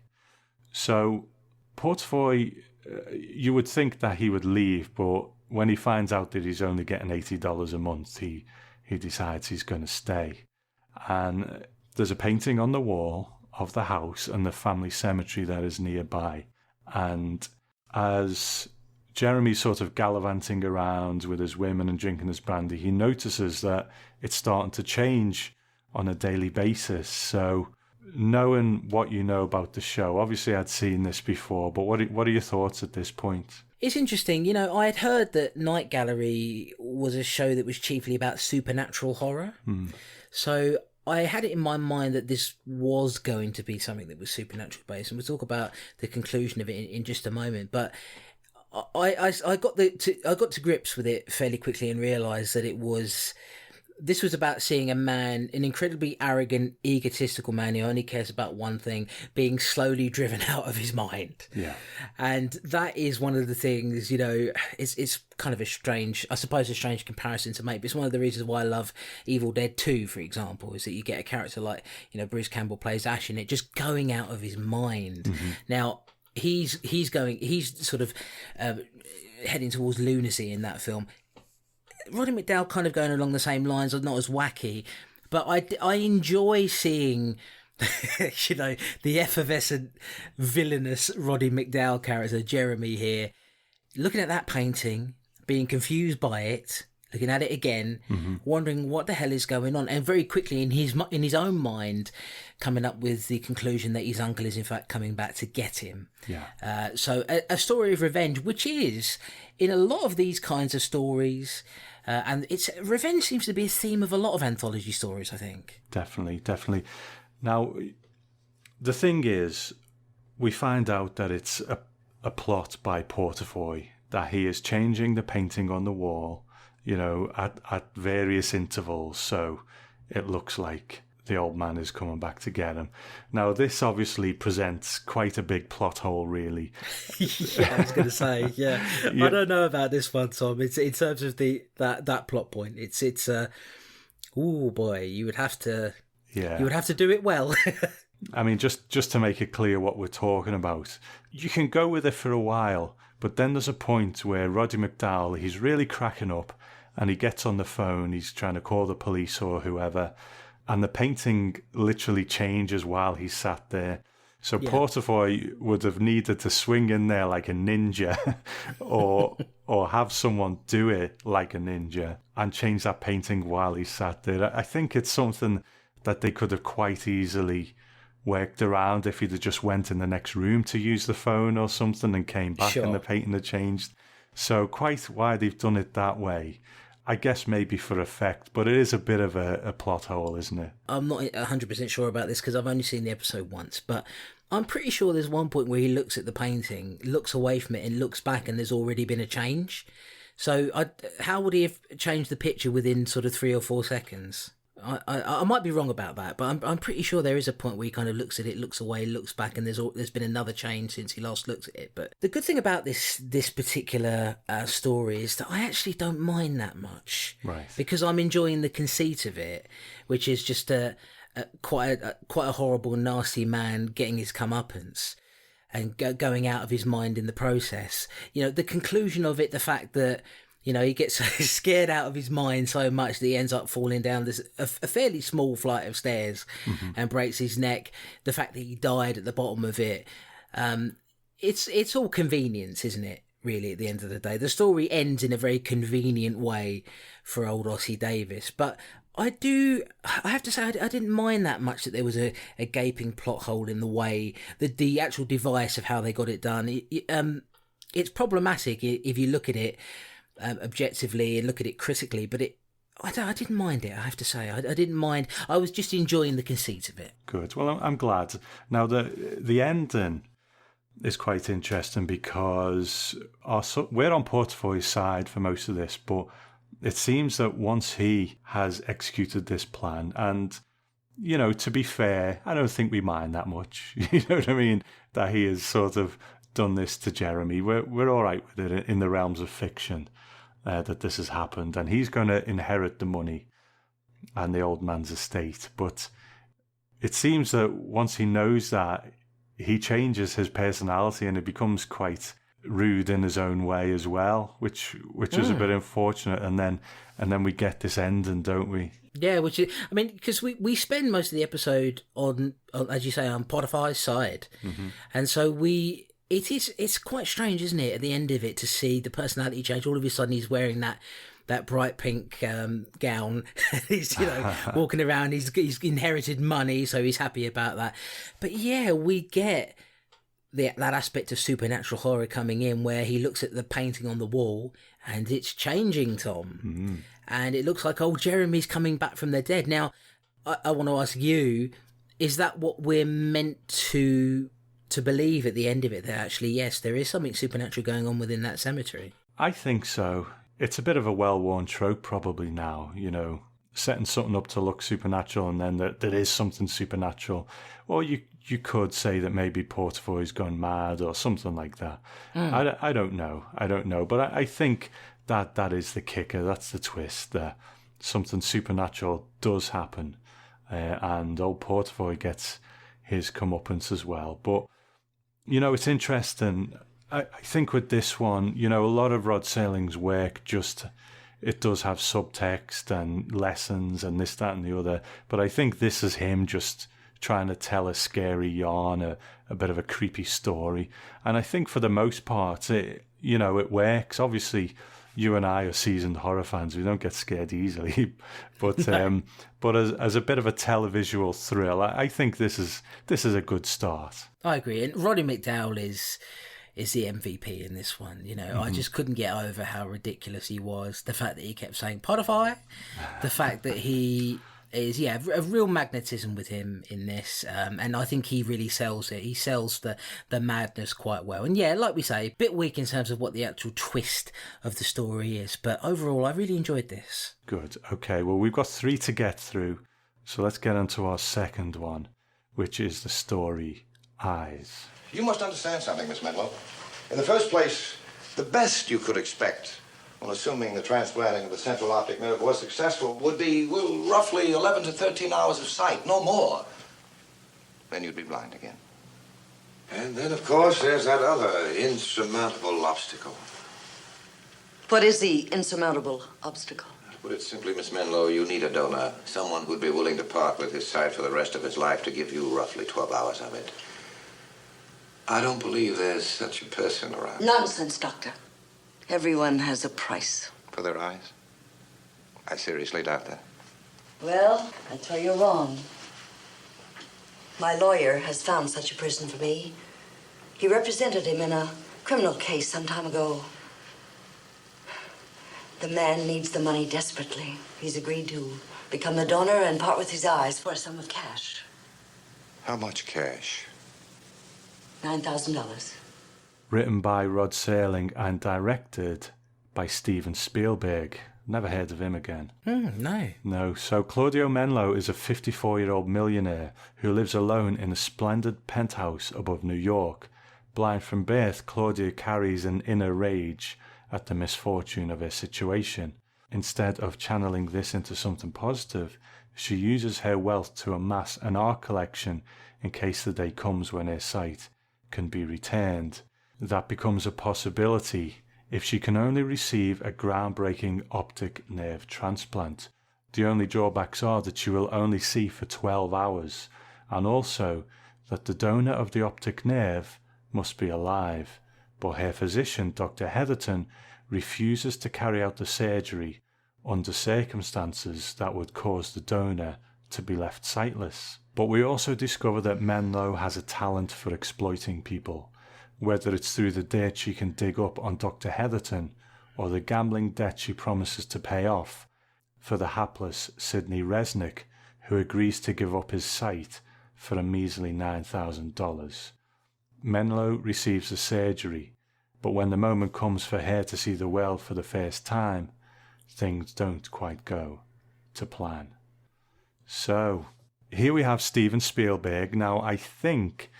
So Portafoy, you would think that he would leave, but when he finds out that he's only getting $80 a month, he decides he's going to stay. And there's a painting on the wall of the house and the family cemetery that is nearby. And as Jeremy's sort of gallivanting around with his women and drinking his brandy, he notices that it's starting to change on a daily basis. So knowing what you know about the show, obviously I'd seen this before, but what are your thoughts at this point? It's interesting. You know, I had heard that Night Gallery was a show that was chiefly about supernatural horror. So I had it in my mind that this was going to be something that was supernatural based, and we'll talk about the conclusion of it in just a moment. But I got to grips with it fairly quickly and realised that this was about seeing a man, an incredibly arrogant, egotistical man who only cares about one thing, being slowly driven out of his mind. Yeah. And that is one of the things, you know, it's kind of a strange comparison to make, but it's one of the reasons why I love Evil Dead 2, for example, is that you get a character like, you know, Bruce Campbell plays Ash in it, just going out of his mind. Mm-hmm. Now, he's sort of heading towards lunacy in that film. Roddy McDowall kind of going along the same lines, not as wacky, But I enjoy seeing, the effervescent, villainous Roddy McDowall character, Jeremy here, looking at that painting, being confused by it, looking at it again, wondering what the hell is going on, and very quickly in his own mind coming up with the conclusion that his uncle is in fact coming back to get him. Yeah. So a story of revenge, which is in a lot of these kinds of stories, and revenge seems to be a theme of a lot of anthology stories, I think. Definitely. Now, the thing is, we find out that it's a plot by Portafoy, that he is changing the painting on the wall, at various intervals, so it looks like the old man is coming back to get him. Now, this obviously presents quite a big plot hole, really. Yeah, I was going to say, yeah. I don't know about this one, Tom. It's in terms of that plot point. It's oh boy, you would have to do it well. I mean, just to make it clear what we're talking about, you can go with it for a while, but then there's a point where Roddy McDowall, he's really cracking up, and he gets on the phone, he's trying to call the police or whoever, and the painting literally changes while he's sat there. So Portafoy would have needed to swing in there like a ninja or have someone do it like a ninja and change that painting while he sat there. I think it's something that they could have quite easily worked around if he'd have just went in the next room to use the phone or something and came back and the painting had changed. So quite why they've done it that way, I guess maybe for effect, but it is a bit of a plot hole, isn't it? I'm not 100% sure about this because I've only seen the episode once, but I'm pretty sure there's one point where he looks at the painting, looks away from it and looks back and there's already been a change. So how would he have changed the picture within sort of 3 or 4 seconds? I might be wrong about that, but I'm pretty sure there is a point where he kind of looks at it, looks away, looks back, and there's been another change since he last looked at it. But the good thing about this particular story is that I actually don't mind that much, right? Because I'm enjoying the conceit of it, which is just quite a horrible, nasty man getting his comeuppance and going out of his mind in the process. The conclusion of it, the fact that he gets scared out of his mind so much that he ends up falling down a fairly small flight of stairs and breaks his neck. The fact that he died at the bottom of it, it's all convenience, isn't it? Really, at the end of the day, the story ends in a very convenient way for old Ossie Davis. But I have to say, I didn't mind that much that there was a gaping plot hole in the way, the actual device of how they got it done. It's problematic if you look at it objectively and look at it critically, but I didn't mind it, I have to say. I didn't mind. I was just enjoying the conceit of it. Good. Well, I'm glad. Now, the ending is quite interesting because we're on Portafoy's side for most of this, but it seems that once he has executed this plan, and, to be fair, I don't think we mind that much, you know what I mean, that he has sort of done this to Jeremy. We're all right with it in the realms of fiction. That this has happened, and he's going to inherit the money and the old man's estate. But it seems that once he knows that, he changes his personality and it becomes quite rude in his own way as well, which is a bit unfortunate. And then we get this ending, don't we? Yeah, which is, I mean, because we spend most of the episode on as you say, on Potiphar's side, and so It's quite strange, isn't it, at the end of it, to see the personality change. All of a sudden, he's wearing that bright pink gown. He's walking around. He's inherited money, so he's happy about that. But yeah, we get that aspect of supernatural horror coming in, where he looks at the painting on the wall and it's changing, Tom, and it looks like old Jeremy's coming back from the dead. Now, I want to ask you: is that what we're meant to believe at the end of it, that actually, yes, there is something supernatural going on within that cemetery? I think so. It's a bit of a well-worn trope probably now, setting something up to look supernatural and then there is something supernatural. Or you could say that maybe Portafoy's gone mad or something like that. I don't know. But I think that is the kicker, that's the twist, that something supernatural does happen. And old Portafoy gets his comeuppance as well. But it's interesting. I think with this one, a lot of Rod Serling's work just it does have subtext and lessons and this, that, and the other. But I think this is him just trying to tell a scary yarn, a bit of a creepy story. And I think for the most part, it works. Obviously, you and I are seasoned horror fans. We don't get scared easily. But as a bit of a televisual thrill, I think this is a good start. I agree. And Roddy McDowall is the MVP in this one. I just couldn't get over how ridiculous he was. The fact that he kept saying "Podify," the fact that he is a real magnetism with him in this, and I think he really sells it. He sells the madness quite well. And like we say, a bit weak in terms of what the actual twist of the story is, but overall I really enjoyed this. Good. Okay, well, we've got 3 to get through, so let's get on to our second one, which is the story Eyes. You must understand something, Miss Menlo. In the first place, the best you could expect, well, assuming the transplanting of the central optic nerve was successful, would be, roughly 11 to 13 hours of sight, no more. Then you'd be blind again. And then, of course, there's that other insurmountable obstacle. What is the insurmountable obstacle? To put it simply, Miss Menlo, you need a donor, someone who'd be willing to part with his sight for the rest of his life to give you roughly 12 hours of it. I don't believe there's such a person around. Nonsense, Doctor. Everyone has a price. For their eyes? I seriously doubt that. Well, that's where you're wrong. My lawyer has found such a person for me. He represented him in a criminal case some time ago. The man needs the money desperately. He's agreed to become the donor and part with his eyes for a sum of cash. How much cash? $9,000. Written by Rod Serling and directed by Steven Spielberg. Never heard of him again. No. No. So Claudio Menlo is a 54-year-old millionaire who lives alone in a splendid penthouse above New York. Blind from birth, Claudia carries an inner rage at the misfortune of her situation. Instead of channeling this into something positive, she uses her wealth to amass an art collection in case the day comes when her sight can be returned. That becomes a possibility if she can only receive a groundbreaking optic nerve transplant. The only drawbacks are that she will only see for 12 hours, and also that the donor of the optic nerve must be alive, but her physician, Dr. Heatherton, refuses to carry out the surgery under circumstances that would cause the donor to be left sightless. But we also discover that Menlo has a talent for exploiting people, whether it's through the dirt she can dig up on Dr. Heatherton or the gambling debt she promises to pay off for the hapless Sidney Resnick, who agrees to give up his sight for a measly $9,000. Menlo receives the surgery, but when the moment comes for her to see the world for the first time, things don't quite go to plan. So, here we have Steven Spielberg. Now, I think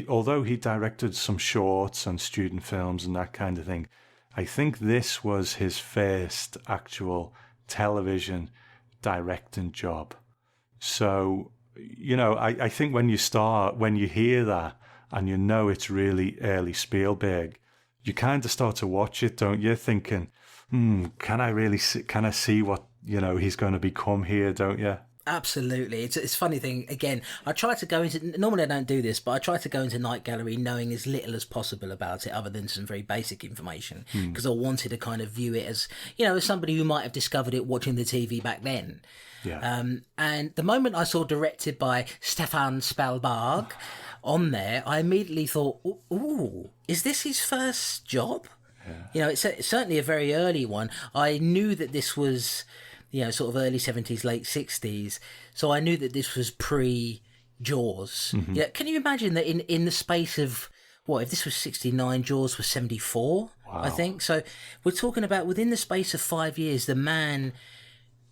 although he directed some shorts and student films and that kind of thing, I think this was his first actual television directing job. So, I think when you hear that and you know it's really early Spielberg, you kind of start to watch it, don't you? Thinking, can I see what, he's going to become here, don't you? Absolutely. It's a funny thing. Again, I try to go into, normally I don't do this, but I try to go into Night Gallery knowing as little as possible about it other than some very basic information, because I wanted to kind of view it as, as somebody who might have discovered it watching the TV back then. Yeah. And the moment I saw directed by Stefan Spielberg on there, I immediately thought, ooh, is this his first job? Yeah. It's certainly a very early one. I knew that this was, sort of early 70s, late 60s. So I knew that this was pre-Jaws. Mm-hmm. Yeah, can you imagine that in the space of, if this was 69, Jaws was 74, wow. I think. So we're talking about within the space of 5 years, the man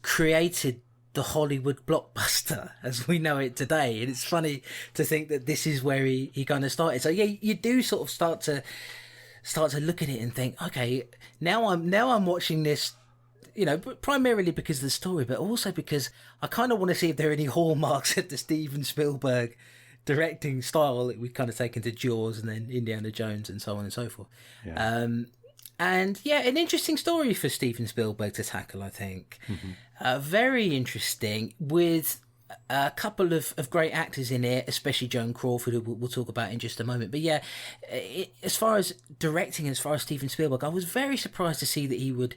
created the Hollywood blockbuster as we know it today. And it's funny to think that this is where he kind of started. So yeah, you do sort of start to look at it and think, okay, now I'm watching this, primarily because of the story, but also because I kind of want to see if there are any hallmarks of the Steven Spielberg directing style that we've kind of taken to Jaws and then Indiana Jones and so on and so forth. Yeah. And yeah, an interesting story for Steven Spielberg to tackle, I think. Very interesting, with a couple of great actors in it, especially Joan Crawford, who we'll talk about in just a moment. But yeah, as far as directing, as far as Steven Spielberg, I was very surprised to see that he would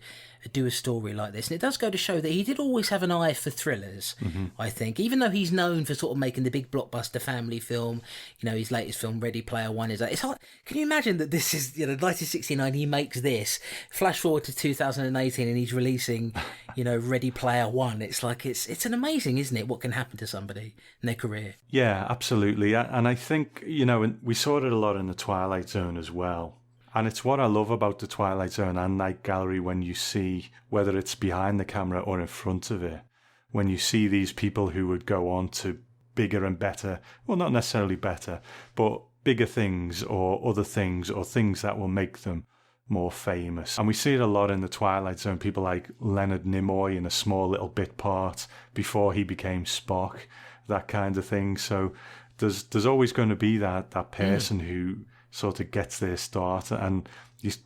do a story like this. And it does go to show that he did always have an eye for thrillers, I think. Even though he's known for sort of making the big blockbuster family film, you know, his latest film, Ready Player One, is like, it's hard. Can you imagine that this is, 1969, he makes this, flash forward to 2018 and he's releasing, Ready Player One. It's like, it's an amazing, isn't it, what can happen to somebody in their career? Yeah, absolutely. And I think, we saw it a lot in The Twilight Zone as well. And it's what I love about The Twilight Zone and Night Gallery, when you see, whether it's behind the camera or in front of it, when you see these people who would go on to bigger and better, well, not necessarily better, but bigger things or other things or things that will make them more famous. And we see it a lot in The Twilight Zone, people like Leonard Nimoy in a small little bit part before he became Spock, that kind of thing. So there's always going to be that person who sort of gets their start, and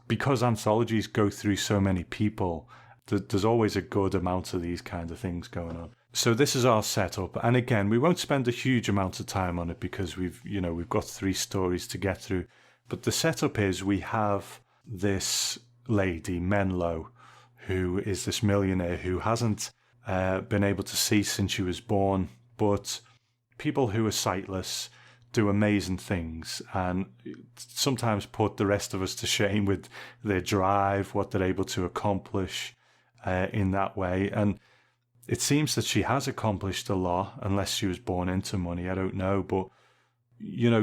because anthologies go through so many people, there's always a good amount of these kind of things going on. So this is our setup, and again, we won't spend a huge amount of time on it because we've got 3 stories to get through. But the setup is, we have this lady Menlo, who is this millionaire who hasn't been able to see since she was born, but people who are sightless do amazing things and sometimes put the rest of us to shame with their drive, what they're able to accomplish in that way. And it seems that she has accomplished a lot, unless she was born into money, I don't know. But,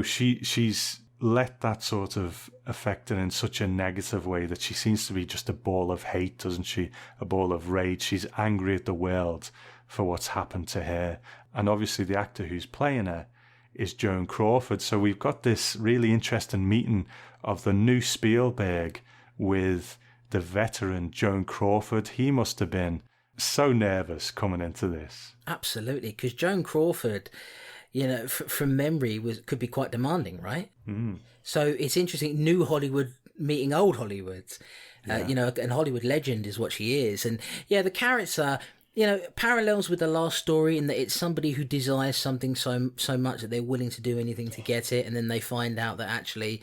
she's let that sort of affect her in such a negative way that she seems to be just a ball of hate, doesn't she? A ball of rage. She's angry at the world for what's happened to her. And obviously the actor who's playing her is Joan Crawford. So we've got this really interesting meeting of the new Spielberg with the veteran Joan Crawford. He must have been so nervous coming into this. Absolutely, because Joan Crawford, from memory, could be quite demanding, right? So it's interesting, new Hollywood meeting old Hollywood. And Hollywood legend is what she is. And yeah, the character, parallels with the last story in that it's somebody who desires something so much that they're willing to do anything to get it, and then they find out that actually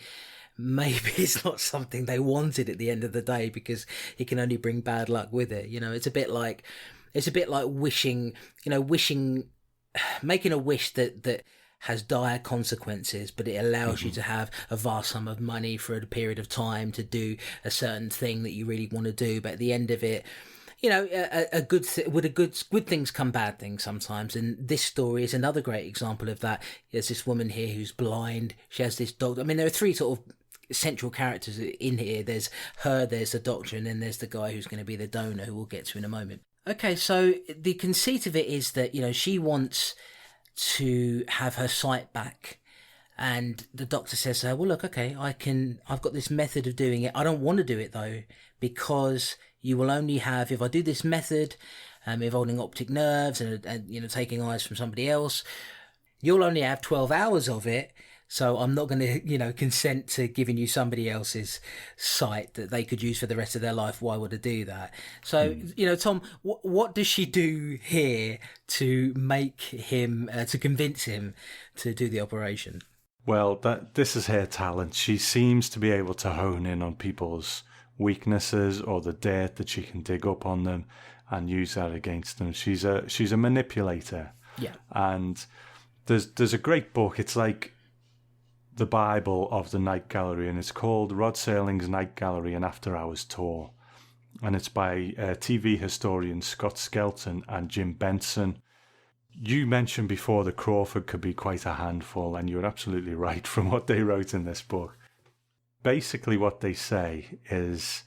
maybe it's not something they wanted at the end of the day, because it can only bring bad luck with it. It's a bit like wishing, making a wish that has dire consequences, but it allows you to have a vast sum of money for a period of time to do a certain thing that you really want to do, but at the end of it, good things come bad things sometimes, and this story is another great example of that. There's this woman here who's blind. She has this dog. I mean, there are 3 sort of central characters in here. There's her, there's the doctor, and then there's the guy who's going to be the donor, who we'll get to in a moment. Okay, so the conceit of it is that, she wants to have her sight back. And the doctor says to her, well, look, okay, I've got this method of doing it. I don't want to do it though, because you will only have, if I do this method, involving optic nerves and taking eyes from somebody else, you'll only have 12 hours of it. So I'm not going to, consent to giving you somebody else's sight that they could use for the rest of their life. Why would I do that? So, Tom, what does she do here to make him, to convince him to do the operation? Well, this is her talent. She seems to be able to hone in on people's weaknesses or the dirt that she can dig up on them and use that against them. She's a manipulator. Yeah. And there's a great book. It's like the Bible of the Night Gallery, and it's called Rod Serling's Night Gallery, an After Hours Tour. And it's by TV historians Scott Skelton and Jim Benson. You mentioned before that Crawford could be quite a handful, and you're absolutely right from what they wrote in this book. Basically what they say is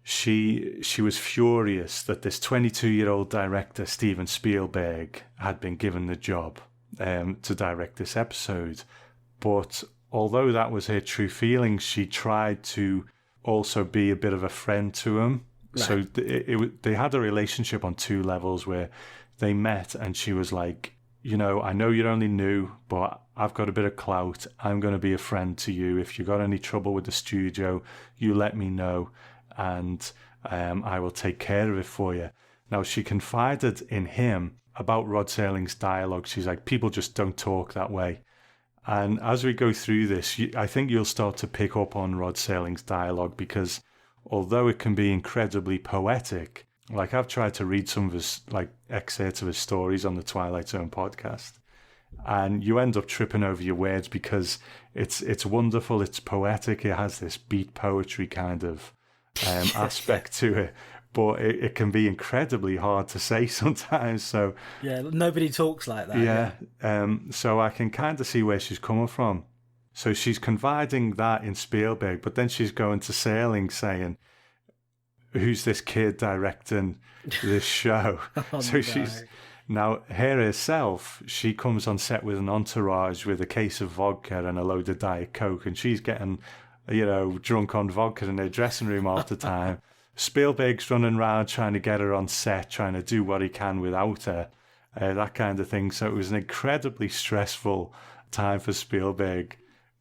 she was furious that this 22-year-old director, Steven Spielberg, had been given the job to direct this episode. But although that was her true feelings, she tried to also be a bit of a friend to him. Right. So they had a relationship on 2 levels where they met, and she was like, I know you're only new, but I've got a bit of clout. I'm going to be a friend to you. If you got any trouble with the studio, you let me know. and I will take care of it for you. Now, she confided in him about Rod Serling's dialogue. She's like, people just don't talk that way. And as we go through this, I think you'll start to pick up on Rod Serling's dialogue, because although it can be incredibly poetic, like I've tried to read some of his excerpts of his stories on the Twilight Zone podcast, and you end up tripping over your words because it's wonderful, it's poetic, it has this beat poetry kind of aspect to it, but it can be incredibly hard to say sometimes. So yeah, nobody talks like that. So I can kind of see where she's coming from. So she's confiding that in Spielberg, but then she's going to Serling saying, who's this kid directing this show? She's now, her herself, she comes on set with an entourage with a case of vodka and a load of Diet Coke, and she's getting, drunk on vodka in her dressing room half the time. Spielberg's running around trying to get her on set, trying to do what he can without her, that kind of thing. So it was an incredibly stressful time for Spielberg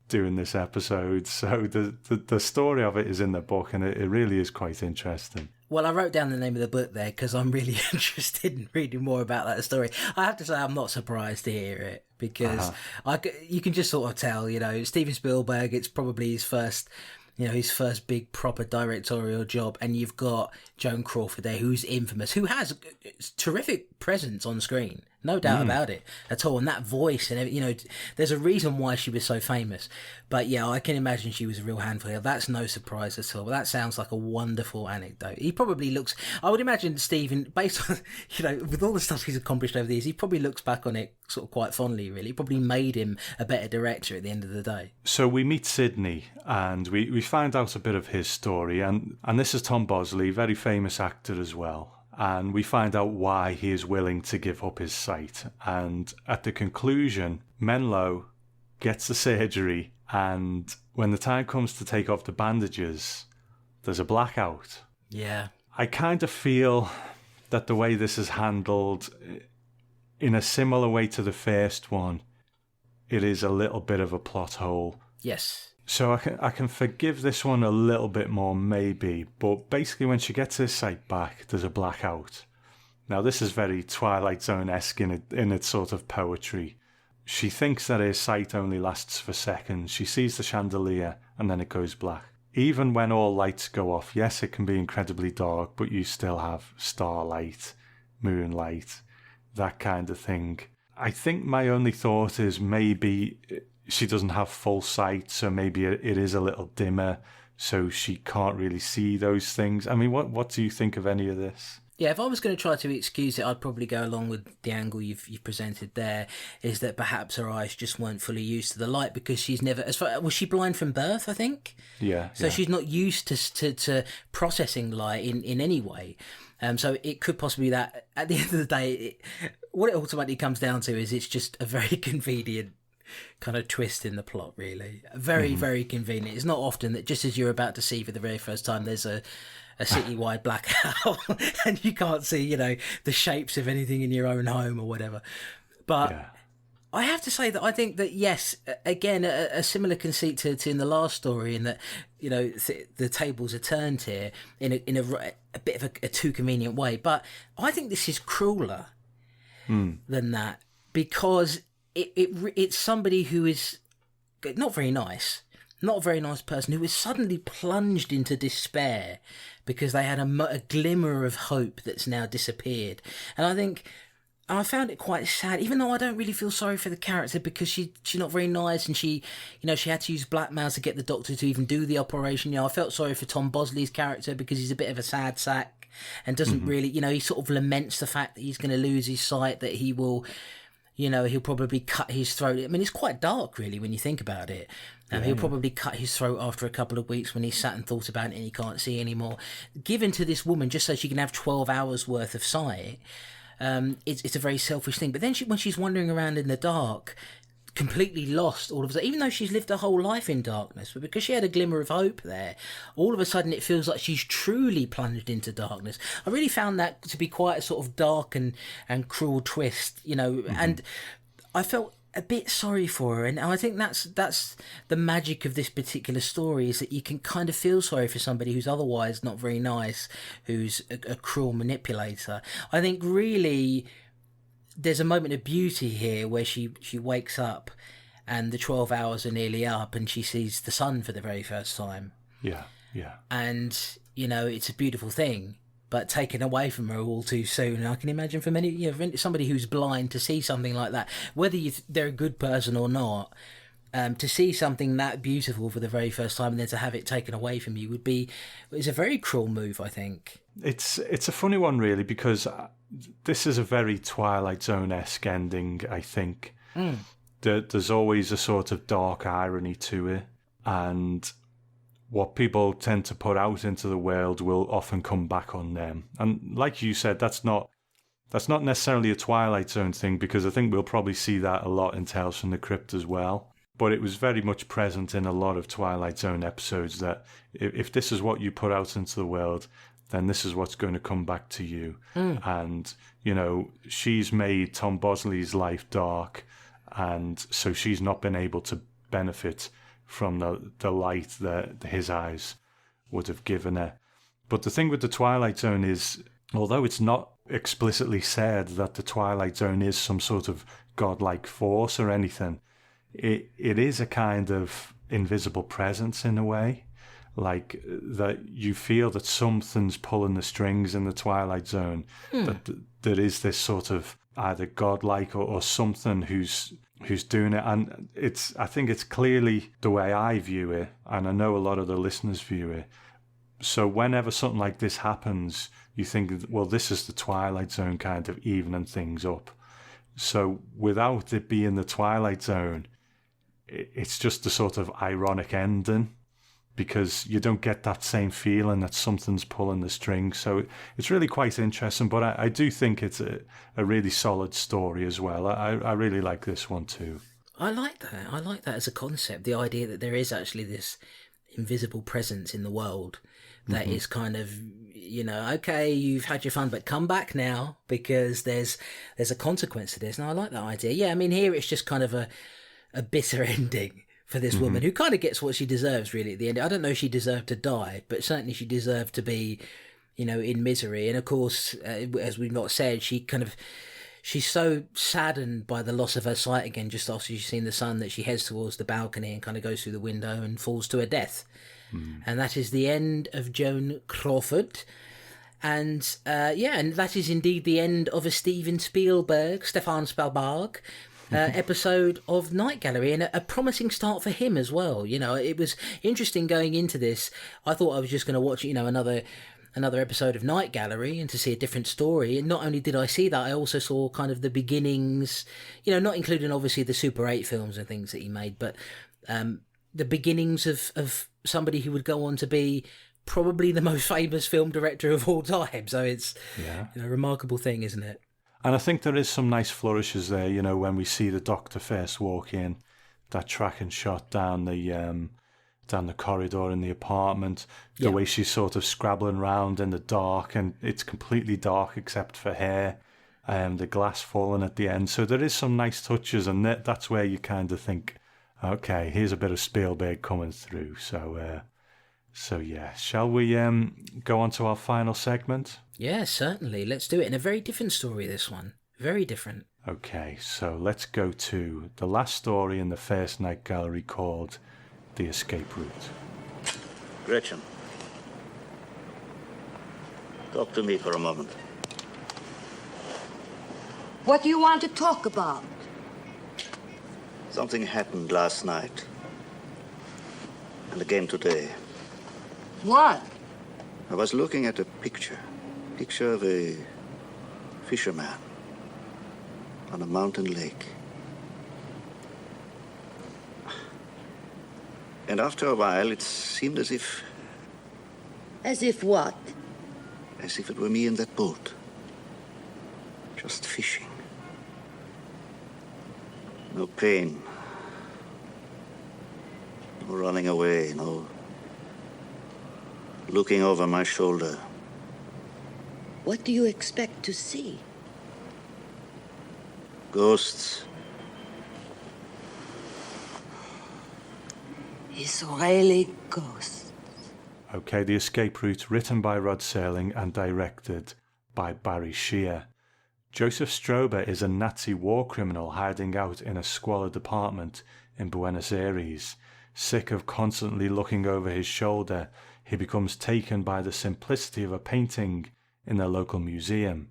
doing this episode. So the story of it is in the book, and it really is quite interesting. Well, I wrote down the name of the book there because I'm really interested in reading more about that story. I have to say I'm not surprised to hear it, because you can just sort of tell, Steven Spielberg, it's probably his first big proper directorial job, and you've got Joan Crawford there, who's infamous, who has terrific presence on screen, no doubt about it at all, and that voice, and there's a reason why she was so famous. But yeah, I can imagine she was a real handful here. That's no surprise at all. That sounds like a wonderful anecdote. He probably looks, I would imagine Stephen, based on, with all the stuff he's accomplished over the years, he probably looks back on it sort of quite fondly, really. It probably made him a better director at the end of the day. So we meet Sidney, and we find out a bit of his story, and this is Tom Bosley, very famous actor as well. And we find out why he is willing to give up his sight. And at the conclusion, Menlo gets the surgery, and when the time comes to take off the bandages, there's a blackout. Yeah. I kind of feel that the way this is handled, in a similar way to the first one, it is a little bit of a plot hole. Yes. So I can forgive this one a little bit more, maybe. But basically, when she gets her sight back, there's a blackout. Now, this is very Twilight Zone-esque in its sort of poetry. She thinks that her sight only lasts for seconds. She sees the chandelier, and then it goes black. Even when all lights go off, yes, it can be incredibly dark, but you still have starlight, moonlight, that kind of thing. I think my only thought is maybe she doesn't have full sight, so maybe it is a little dimmer, so she can't really see those things. I mean, what do you think of any of this? Yeah, if I was going to try to excuse it, I'd probably go along with the angle you've presented there, is that perhaps her eyes just weren't fully used to the light, because she's never, was she blind from birth, I think? Yeah. So she's not used to processing light in any way. So it could possibly be that at the end of the day, what it ultimately comes down to is it's just a very convenient kind of twist in the plot, really. Very, very convenient. It's not often that just as you're about to see for the very first time, there's a citywide blackout and you can't see, the shapes of anything in your own home or whatever. But I have to say that I think that, yes, again, a similar conceit to in the last story, in that, the tables are turned here in a bit of a too convenient way. But I think this is crueler than that, because it's somebody who is not very nice, not a very nice person, who is suddenly plunged into despair because they had a glimmer of hope that's now disappeared. And I think I found it quite sad, even though I don't really feel sorry for the character, because she's not very nice, and she had to use blackmail to get the doctor to even do the operation. I felt sorry for Tom Bosley's character, because he's a bit of a sad sack and doesn't really, he sort of laments the fact that he's going to lose his sight, that he will, he'll probably cut his throat. I mean, it's quite dark, really, when you think about it. He'll probably cut his throat after a couple of weeks when he's sat and thought about it and he can't see anymore. Given to this woman just so she can have 12 hours worth of sight, it's a very selfish thing. But then when she's wandering around in the dark, completely lost all of a sudden, even though she's lived her whole life in darkness, but because she had a glimmer of hope there, all of a sudden it feels like she's truly plunged into darkness. I really found that to be quite a sort of dark and cruel twist, and I felt a bit sorry for her, and I think that's the magic of this particular story, is that you can kind of feel sorry for somebody who's otherwise not very nice, who's a cruel manipulator. I think really there's a moment of beauty here where she wakes up and the 12 hours are nearly up and she sees the sun for the very first time. Yeah. And, you know, it's a beautiful thing, but taken away from her all too soon. And I can imagine for many, you know, somebody who's blind to see something like that, whether they're a good person or not, to see something that beautiful for the very first time and then to have it taken away from you is a very cruel move, I think. It's a funny one, really, because this is a very Twilight Zone-esque ending, I think. There's always a sort of dark irony to it, and what people tend to put out into the world will often come back on them. And like you said, that's not necessarily a Twilight Zone thing, because I think we'll probably see that a lot in Tales from the Crypt as well. But it was very much present in a lot of Twilight Zone episodes that if this is what you put out into the world, then this is what's going to come back to you. And, you know, she's made Tom Bosley's life dark, and so she's not been able to benefit from the light that his eyes would have given her. But the thing with the Twilight Zone is, although it's not explicitly said that the Twilight Zone is some sort of godlike force or anything, it is a kind of invisible presence in a way. Like, that you feel that something's pulling the strings in the Twilight Zone, that there is this sort of either godlike or something who's doing it. And I think it's clearly the way I view it, and I know a lot of the listeners view it. So whenever something like this happens, you think, well, this is the Twilight Zone kind of evening things up. So without it being the Twilight Zone, it's just a sort of ironic ending, because you don't get that same feeling that something's pulling the strings. So it's really quite interesting, but I do think it's a really solid story as well. I really like this one too. I like that as a concept, the idea that there is actually this invisible presence in the world that is kind of, you know, okay, you've had your fun, but come back now, because there's a consequence to this. And I like that idea. Yeah, I mean, here it's just kind of a bitter ending for this woman, who kind of gets what she deserves, really, at the end. I don't know if she deserved to die, but certainly she deserved to be, you know, in misery. And of course, as we've not said, she's so saddened by the loss of her sight again just after she's seen the sun, that she heads towards the balcony and kind of goes through the window and falls to her death. And that is the end of Joan Crawford. And and that is indeed the end of a Stefan Spielberg episode of Night Gallery, and a promising start for him as well. You know, it was interesting going into this. I thought I was just going to watch, you know, another episode of Night Gallery and to see a different story. And not only did I see that, I also saw kind of the beginnings, you know, not including obviously the Super 8 films and things that he made, but the beginnings of somebody who would go on to be probably the most famous film director of all time. So it's you know, a remarkable thing, isn't it? And I think there is some nice flourishes there, you know, when we see the Doctor first walk in, that tracking shot down the corridor in the apartment, the way she's sort of scrabbling around in the dark, and it's completely dark except for her, the glass falling at the end. So there is some nice touches, and that's where you kind of think, okay, here's a bit of Spielberg coming through. So yeah, shall we go on to our final segment? Yeah, certainly. Let's do it. And a very different story, this one. Very different. Okay, so let's go to the last story in the first Night Gallery, called The Escape Route. Gretchen, talk to me for a moment. What do you want to talk about? Something happened last night. And again today. What? I was looking at a picture of a fisherman on a mountain lake. And after a while, it seemed as if... As if what? As if it were me in that boat. Just fishing. No pain. No running away, no looking over my shoulder. What do you expect to see? Ghosts. Israeli ghosts. Okay, The Escape Route, written by Rod Serling and directed by Barry Shear. Joseph Strober is a Nazi war criminal hiding out in a squalid apartment in Buenos Aires. Sick of constantly looking over his shoulder, he becomes taken by the simplicity of a painting in their local museum.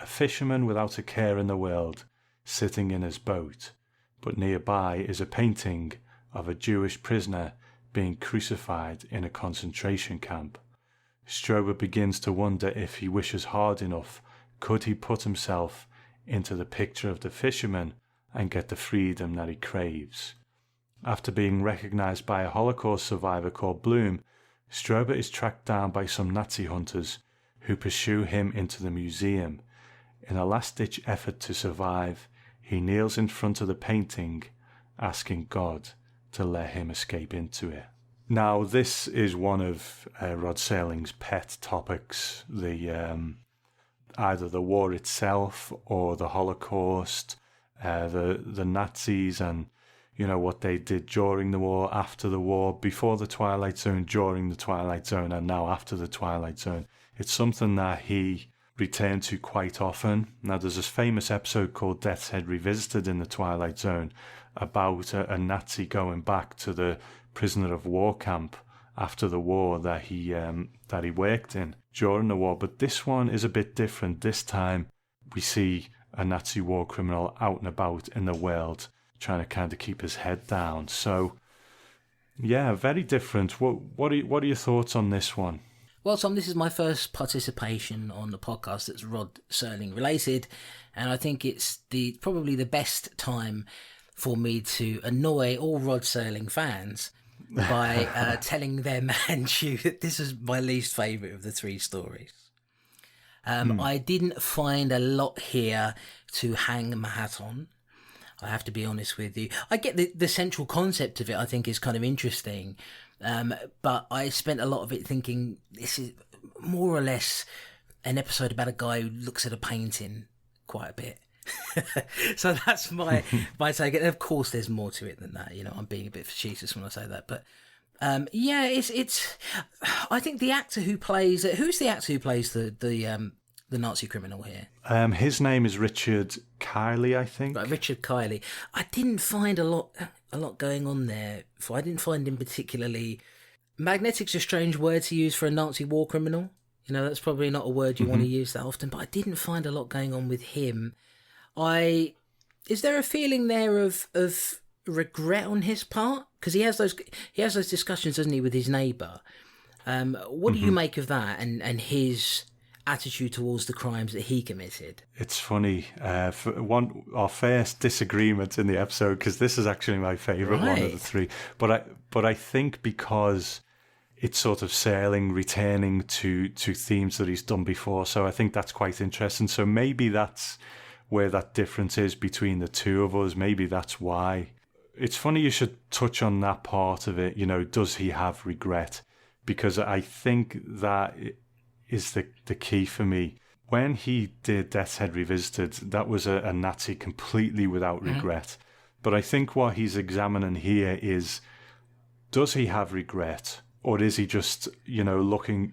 A fisherman without a care in the world, sitting in his boat, but nearby is a painting of a Jewish prisoner being crucified in a concentration camp. Strober begins to wonder if he wishes hard enough, could he put himself into the picture of the fisherman and get the freedom that he craves. After being recognized by a Holocaust survivor called Bloom, Strober is tracked down by some Nazi hunters who pursue him into the museum. In a last-ditch effort to survive, he kneels in front of the painting, asking God to let him escape into it. Now, this is one of Rod Serling's pet topics, either the war itself or the Holocaust, the Nazis and, you know, what they did during the war, after the war, before the Twilight Zone, during the Twilight Zone, and now after the Twilight Zone. It's something that he returned to quite often. Now, there's this famous episode called Death's Head Revisited in the Twilight Zone about a Nazi going back to the prisoner of war camp after the war that he worked in during the war. But this one is a bit different. This time we see a Nazi war criminal out and about in the world trying to kind of keep his head down. So yeah, very different. What are your thoughts on this one? Well, Tom, this is my first participation on the podcast that's Rod Serling related, and I think it's probably the best time for me to annoy all Rod Serling fans by telling their man Chew that this is my least favourite of the three stories. I didn't find a lot here to hang my hat on. I have to be honest with you. I get the central concept of it, I think, is kind of interesting. But I spent a lot of it thinking this is more or less an episode about a guy who looks at a painting quite a bit. So that's my take. And of course, there's more to it than that. You know, I'm being a bit facetious when I say that. But yeah, it's. I think the actor who plays who's the actor who plays the Nazi criminal here? His name is Richard Kiley, I think. Right, Richard Kiley. I didn't find a lot going on there. I didn't find him particularly... Magnetic's a strange word to use for a Nazi war criminal. You know, that's probably not a word you want to use that often, but I didn't find a lot going on with him. Is there a feeling there of regret on his part? Because he has those discussions, doesn't he, with his neighbour? What do you make of that and his attitude towards the crimes that he committed? It's funny. Our first disagreement in the episode, because this is actually my favourite one of the three. But I think because it's sort of Serling returning to themes that he's done before, so I think that's quite interesting. So maybe that's where that difference is between the two of us. Maybe that's why. It's funny you should touch on that part of it. You know, does he have regret? Because I think that is the key for me. When he did Death's Head Revisited, that was a Nazi completely without regret. But I think what he's examining here is, does he have regret? Or is he just, you know, looking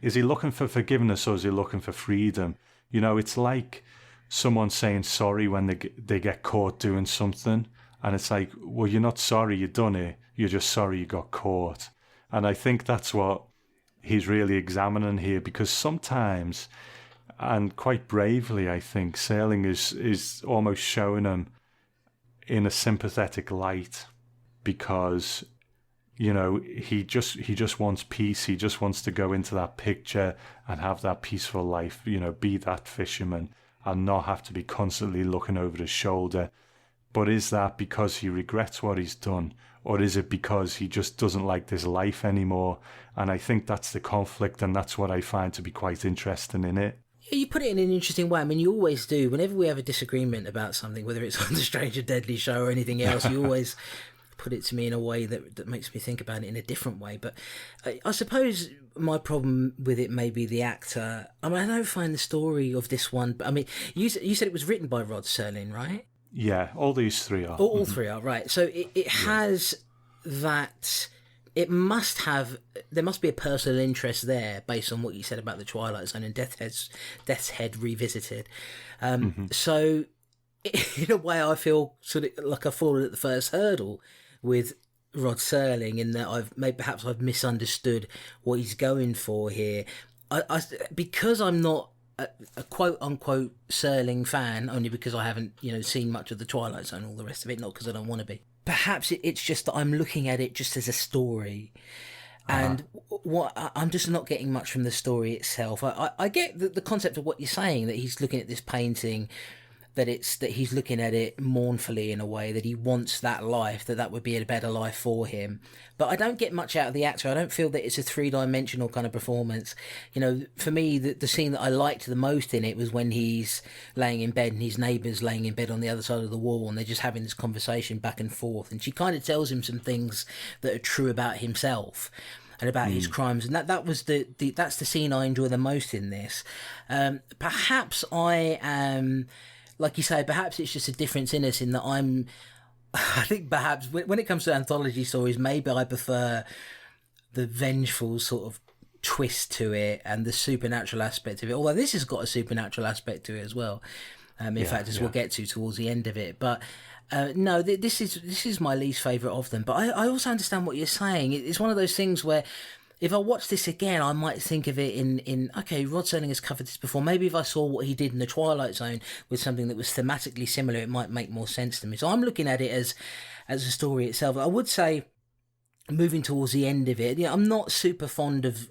for forgiveness, or is he looking for freedom? You know, it's like someone saying sorry when they get caught doing something. And it's like, well, you're not sorry you done it. You're just sorry you got caught. And I think that's what he's really examining here, because sometimes, and quite bravely, I think, Serling is almost showing him in a sympathetic light, because, you know, he just wants peace. He just wants to go into that picture and have that peaceful life, you know, be that fisherman and not have to be constantly looking over his shoulder. But is that because he regrets what he's done, or is it because he just doesn't like this life anymore? And I think that's the conflict, and that's what I find to be quite interesting in it. Yeah, you put it in an interesting way. I mean, you always do. Whenever we have a disagreement about something, whether it's on the Strange and Deadly show or anything else, you always put it to me in a way that makes me think about it in a different way. But I suppose my problem with it may be the actor. I mean, I don't find the story of this one, but I mean, you said it was written by Rod Serling, right? Yeah, all these three are. All three are, right. So it has that there must be a personal interest there based on what you said about the Twilight Zone and Death's Head Revisited. So in a way, I feel sort of like I've fallen at the first hurdle with Rod Serling in that perhaps I've misunderstood what he's going for here. Because I'm not a quote unquote Serling fan, only because I haven't seen much of the Twilight Zone, all the rest of it, not because I don't want to be. Perhaps it's just that I'm looking at it just as a story. And I'm just not getting much from the story itself. I get the concept of what you're saying, that he's looking at this painting, that he's looking at it mournfully in a way, that he wants that life, that would be a better life for him. But I don't get much out of the actor. I don't feel that it's a three-dimensional kind of performance. For me, the scene that I liked the most in it was when he's laying in bed and his neighbour's laying in bed on the other side of the wall, and they're just having this conversation back and forth. And she kind of tells him some things that are true about himself and about his crimes, and that's the scene I enjoy the most in this. Perhaps I am, like you say, perhaps it's just a difference in us in that I think perhaps when it comes to anthology stories, maybe I prefer the vengeful sort of twist to it and the supernatural aspect of it, although this has got a supernatural aspect to it as well. In fact, as we'll get to towards the end of it. But no, this is my least favourite of them. But I also understand what you're saying. It's one of those things where if I watch this again, I might think of it in okay, Rod Serling has covered this before. Maybe if I saw what he did in The Twilight Zone with something that was thematically similar, it might make more sense to me. So I'm looking at it as a story itself. I would say, moving towards the end of it, I'm not super fond of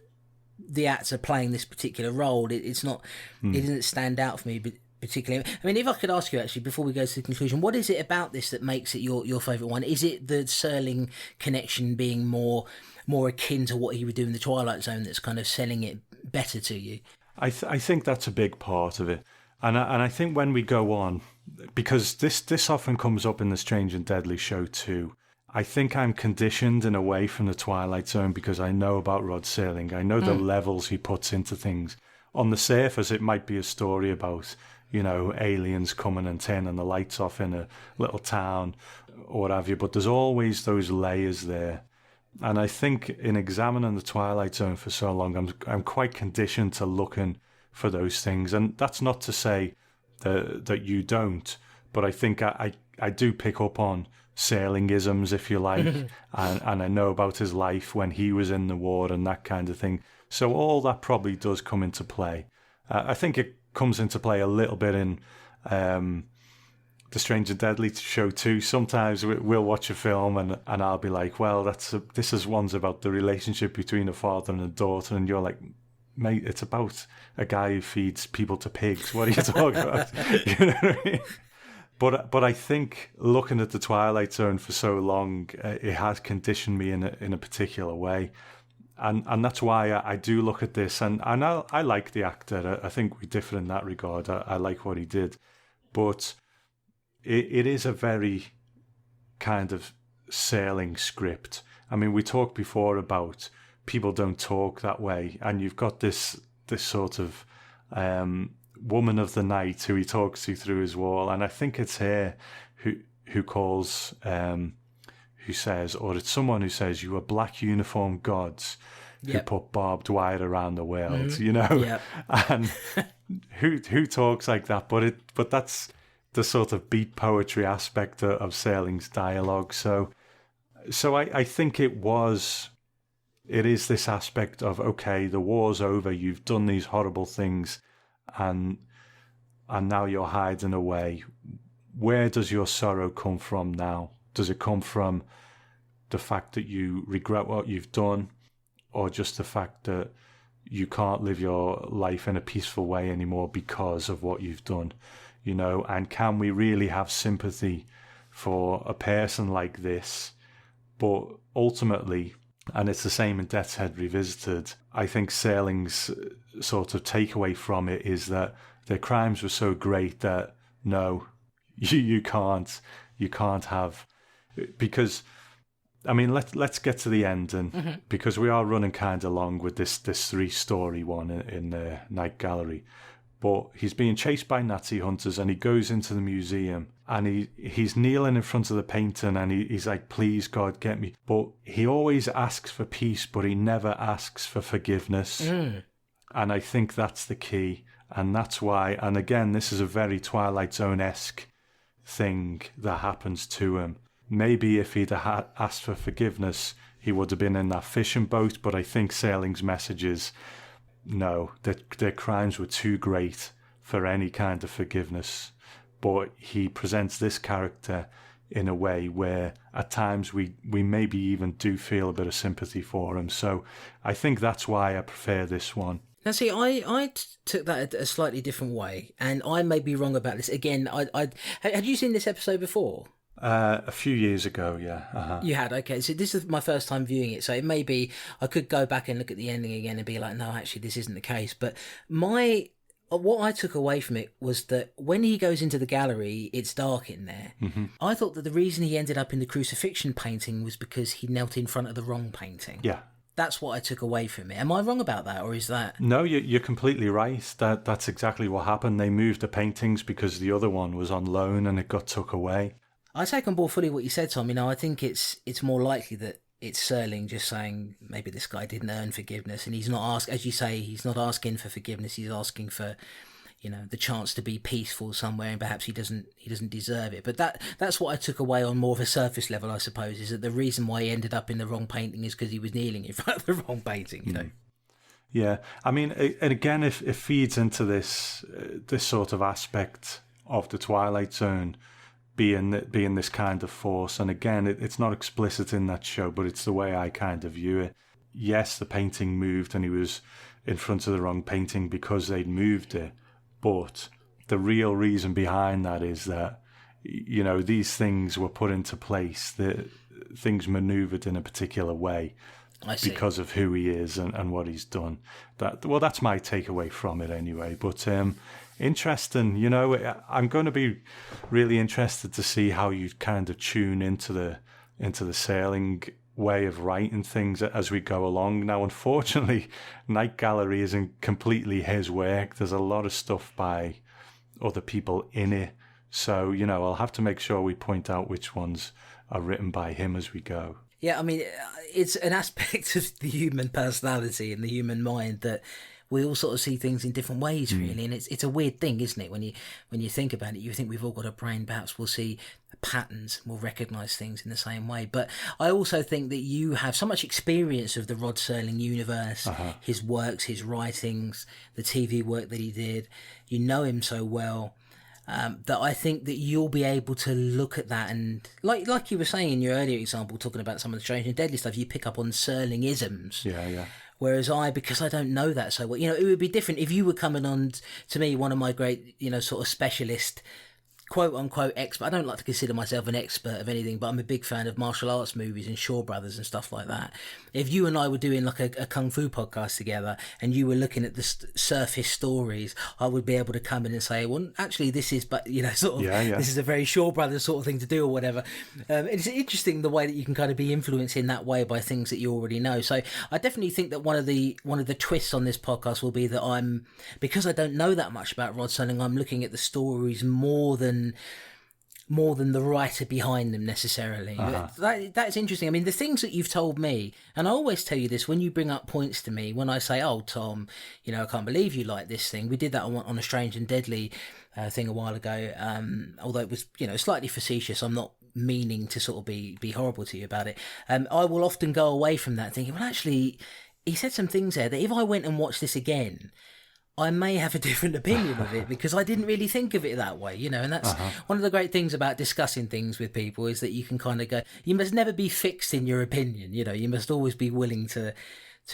the actor playing this particular role. It's not. It doesn't stand out for me particularly. I mean, if I could ask you actually before we go to the conclusion, what is it about this that makes it your favourite one? Is it the Serling connection being more akin to what he would do in The Twilight Zone that's kind of selling it better to you? I think that's a big part of it. And I think when we go on, because this often comes up in the Strange and Deadly show too, I think I'm conditioned in a way from The Twilight Zone because I know about Rod Serling. I know the levels he puts into things. On the surface, it might be a story about, aliens coming and turning the lights off in a little town or what have you, but there's always those layers there. And I think in examining The Twilight Zone for so long, I'm quite conditioned to looking for those things. And that's not to say that you don't, but I think I do pick up on Serlingisms, if you like, and I know about his life when he was in the war and that kind of thing. So all that probably does come into play. I think it comes into play a little bit in the Strange and Deadly show too. Sometimes we'll watch a film and I'll be like, well, this is one's about the relationship between a father and a daughter, and you're like, mate, it's about a guy who feeds people to pigs. What are you talking about? You know what I mean? But I think looking at The Twilight Zone for so long, it has conditioned me in a particular way. And that's why I do look at this, and I like the actor. I think we differ in that regard. I like what he did. But it is a very kind of Serling script. I mean, we talked before about people don't talk that way, and you've got this sort of woman of the night who he talks to through his wall, and I think it's her who calls, who says, or it's someone who says, "You are black uniformed gods who put barbed wire around the world," and who talks like that? But that's the sort of beat poetry aspect of Serling's dialogue. So I think it is this aspect of, okay, the war's over, you've done these horrible things, and now you're hiding away. Where does your sorrow come from now? Does it come from the fact that you regret what you've done, or just the fact that you can't live your life in a peaceful way anymore because of what you've done? And can we really have sympathy for a person like this? But ultimately, and it's the same in Death's Head Revisited, I think Serling's sort of takeaway from it is that their crimes were so great that no, you can't have, because, I mean, let's get to the end, and because we are running kind of long with this 3-story one in the Night Gallery. But he's being chased by Nazi hunters, and he goes into the museum, and he's kneeling in front of the painting, and he's like, please God, get me. But he always asks for peace, but he never asks for forgiveness. And I think that's the key, and that's why, and again, this is a very Twilight Zone-esque thing that happens to him. Maybe if he'd asked for forgiveness, he would have been in that fishing boat, but I think Sailing's message is, no, their crimes were too great for any kind of forgiveness. But he presents this character in a way where at times we maybe even do feel a bit of sympathy for him. So I think that's why I prefer this one. Now, see, I took that a slightly different way, and I may be wrong about this. Again, had you seen this episode before? A few years ago, yeah. You had, okay. So this is my first time viewing it, so it may be I could go back and look at the ending again and be like, no, actually, this isn't the case. But what I took away from it was that when he goes into the gallery, it's dark in there. Mm-hmm. I thought that the reason he ended up in the crucifixion painting was because he knelt in front of the wrong painting. Yeah. That's what I took away from it. Am I wrong about that, or is that... No, you're completely right. That's exactly what happened. They moved the paintings because the other one was on loan and it got took away. I take on board fully what you said, Tom. You know, I think it's more likely that it's Serling just saying maybe this guy didn't earn forgiveness, and he's not as you say, he's not asking for forgiveness. He's asking for, you know, the chance to be peaceful somewhere, and perhaps he doesn't deserve it. But that's what I took away on more of a surface level, I suppose, is that the reason why he ended up in the wrong painting is because he was kneeling in front of the wrong painting. You know. Yeah, I mean, and again, if it feeds into this sort of aspect of the Twilight Zone being this kind of force, and again, it's not explicit in that show, but it's the way I kind of view it. Yes, the painting moved, and he was in front of the wrong painting because they'd moved it, but the real reason behind that is that, you know, these things were put into place, that things maneuvered in a particular way because of who he is and what he's done. That's my takeaway from it anyway. But interesting, you know, I'm going to be really interested to see how you kind of tune into the Sailing way of writing things as we go along. Now, unfortunately, Night Gallery isn't completely his work. There's a lot of stuff by other people in it. So, you know, I'll have to make sure we point out which ones are written by him as we go. Yeah, I mean, it's an aspect of the human personality and the human mind that we all sort of see things in different ways, really. And it's a weird thing, isn't it? When you think about it, you think we've all got a brain. Perhaps we'll see patterns, we'll recognise things in the same way. But I also think that you have so much experience of the Rod Serling universe, his works, his writings, the TV work that he did. You know him so well. That I think that you'll be able to look at that and, like you were saying in your earlier example, talking about some of the strange and deadly stuff, you pick up on Serling-isms. Yeah. Whereas because I don't know that so well, you know, it would be different if you were coming on to me, one of my great, you know, sort of specialist, quote unquote expert. I don't like to consider myself an expert of anything, but I'm a big fan of martial arts movies and Shaw Brothers and stuff like that. If you and I were doing like a kung fu podcast together and you were looking at the surface stories, I would be able to come in and say, well, actually this is, but you know, sort of, this is a very Shaw Brothers sort of thing to do or whatever. It's interesting the way that you can kind of be influenced in that way by things that you already know. So I definitely think that one of the twists on this podcast will be that because I don't know that much about Rod Serling, I'm looking at the stories more than the writer behind them necessarily. That's interesting. I mean, the things that you've told me, and I always tell you this when you bring up points to me, when I say, oh, Tom, you know, I can't believe you like this thing. We did that on a Strange and Deadly thing a while ago, although it was, you know, slightly facetious. I'm not meaning to sort of be horrible to you about it. I will often go away from that thinking, well, actually, he said some things there that if I went and watched this again, I may have a different opinion of it because I didn't really think of it that way, you know, and that's one of the great things about discussing things with people is that you can kind of go, you must never be fixed in your opinion, you know, you must always be willing to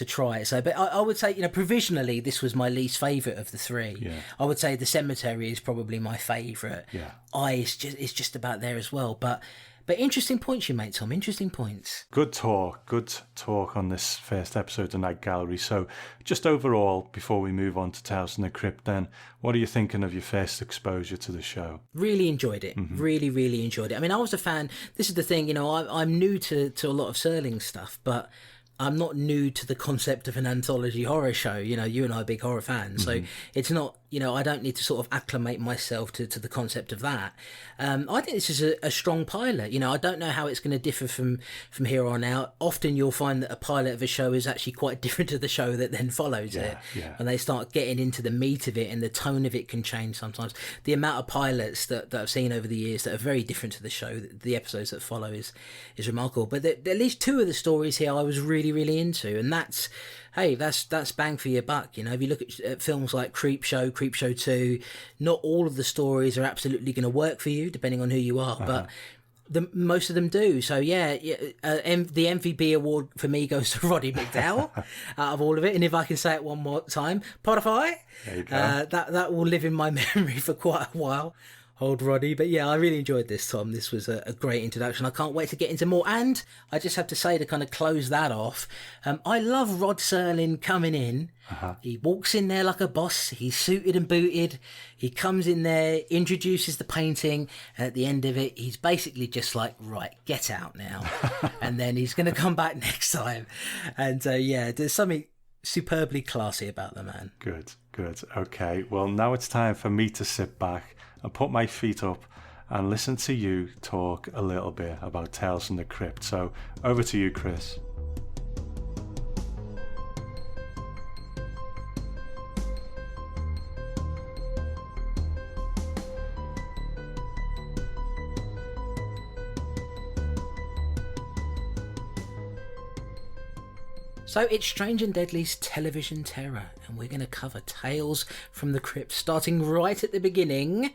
try it. So, but I would say, you know, provisionally, this was my least favourite of the three. Yeah. I would say The Cemetery is probably my favourite. Yeah. It's just about there as well, But interesting points you make, Tom. Interesting points. Good talk on this first episode of Night Gallery. So just overall, before we move on to Tales from the Crypt then, what are you thinking of your first exposure to the show? Really enjoyed it. Mm-hmm. Really, really enjoyed it. I mean, I was a fan. This is the thing, you know, I'm new to a lot of Serling stuff, but I'm not new to the concept of an anthology horror show. You know, you and I are big horror fans, so it's not, you know, I don't need to sort of acclimate myself to the concept of that. I think this is a strong pilot. You know, I don't know how it's going to differ from here on out. Often you'll find that a pilot of a show is actually quite different to the show that then follows it. And they start getting into the meat of it, and the tone of it can change sometimes. The amount of pilots that I've seen over the years that are very different to the show, the episodes that follow is remarkable. But at least two of the stories here I was really into, and that's bang for your buck. You know, if you look at films like Creepshow 2, not all of the stories are absolutely going to work for you depending on who you are, but most of them do. So the MVP award for me goes to Roddy McDowell out of all of it. And if I can say it one more time, Spotify, that will live in my memory for quite a while. Old Roddy. But yeah, I really enjoyed this, Tom. This was a great introduction. I can't wait to get into more. And I just have to say, to kind of close that off, I love Rod Serling coming in. He walks in there like a boss. He's suited and booted. He comes in there, introduces the painting, and at the end of it, he's basically just like, right, get out now. And then he's going to come back next time. And there's something superbly classy about the man. Good. Okay, well, now it's time for me to sit back and put my feet up and listen to you talk a little bit about Tales from the Crypt. So over to you, Chris. So it's Strange and Deadly's television terror, and we're going to cover Tales from the Crypt, starting right at the beginning.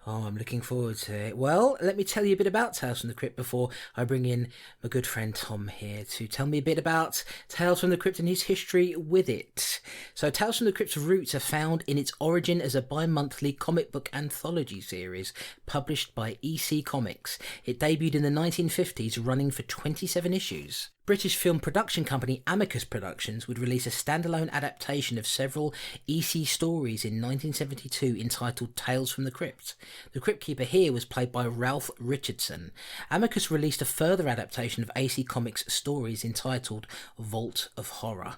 Oh, I'm looking forward to it. Well, let me tell you a bit about Tales from the Crypt before I bring in my good friend Tom here to tell me a bit about Tales from the Crypt and his history with it. So Tales from the Crypt's roots are found in its origin as a bi-monthly comic book anthology series published by EC Comics. It debuted in the 1950s, running for 27 issues. British film production company Amicus Productions would release a standalone adaptation of several EC stories in 1972 entitled Tales from the Crypt. The Crypt Keeper here was played by Ralph Richardson. Amicus released a further adaptation of AC Comics stories entitled Vault of Horror.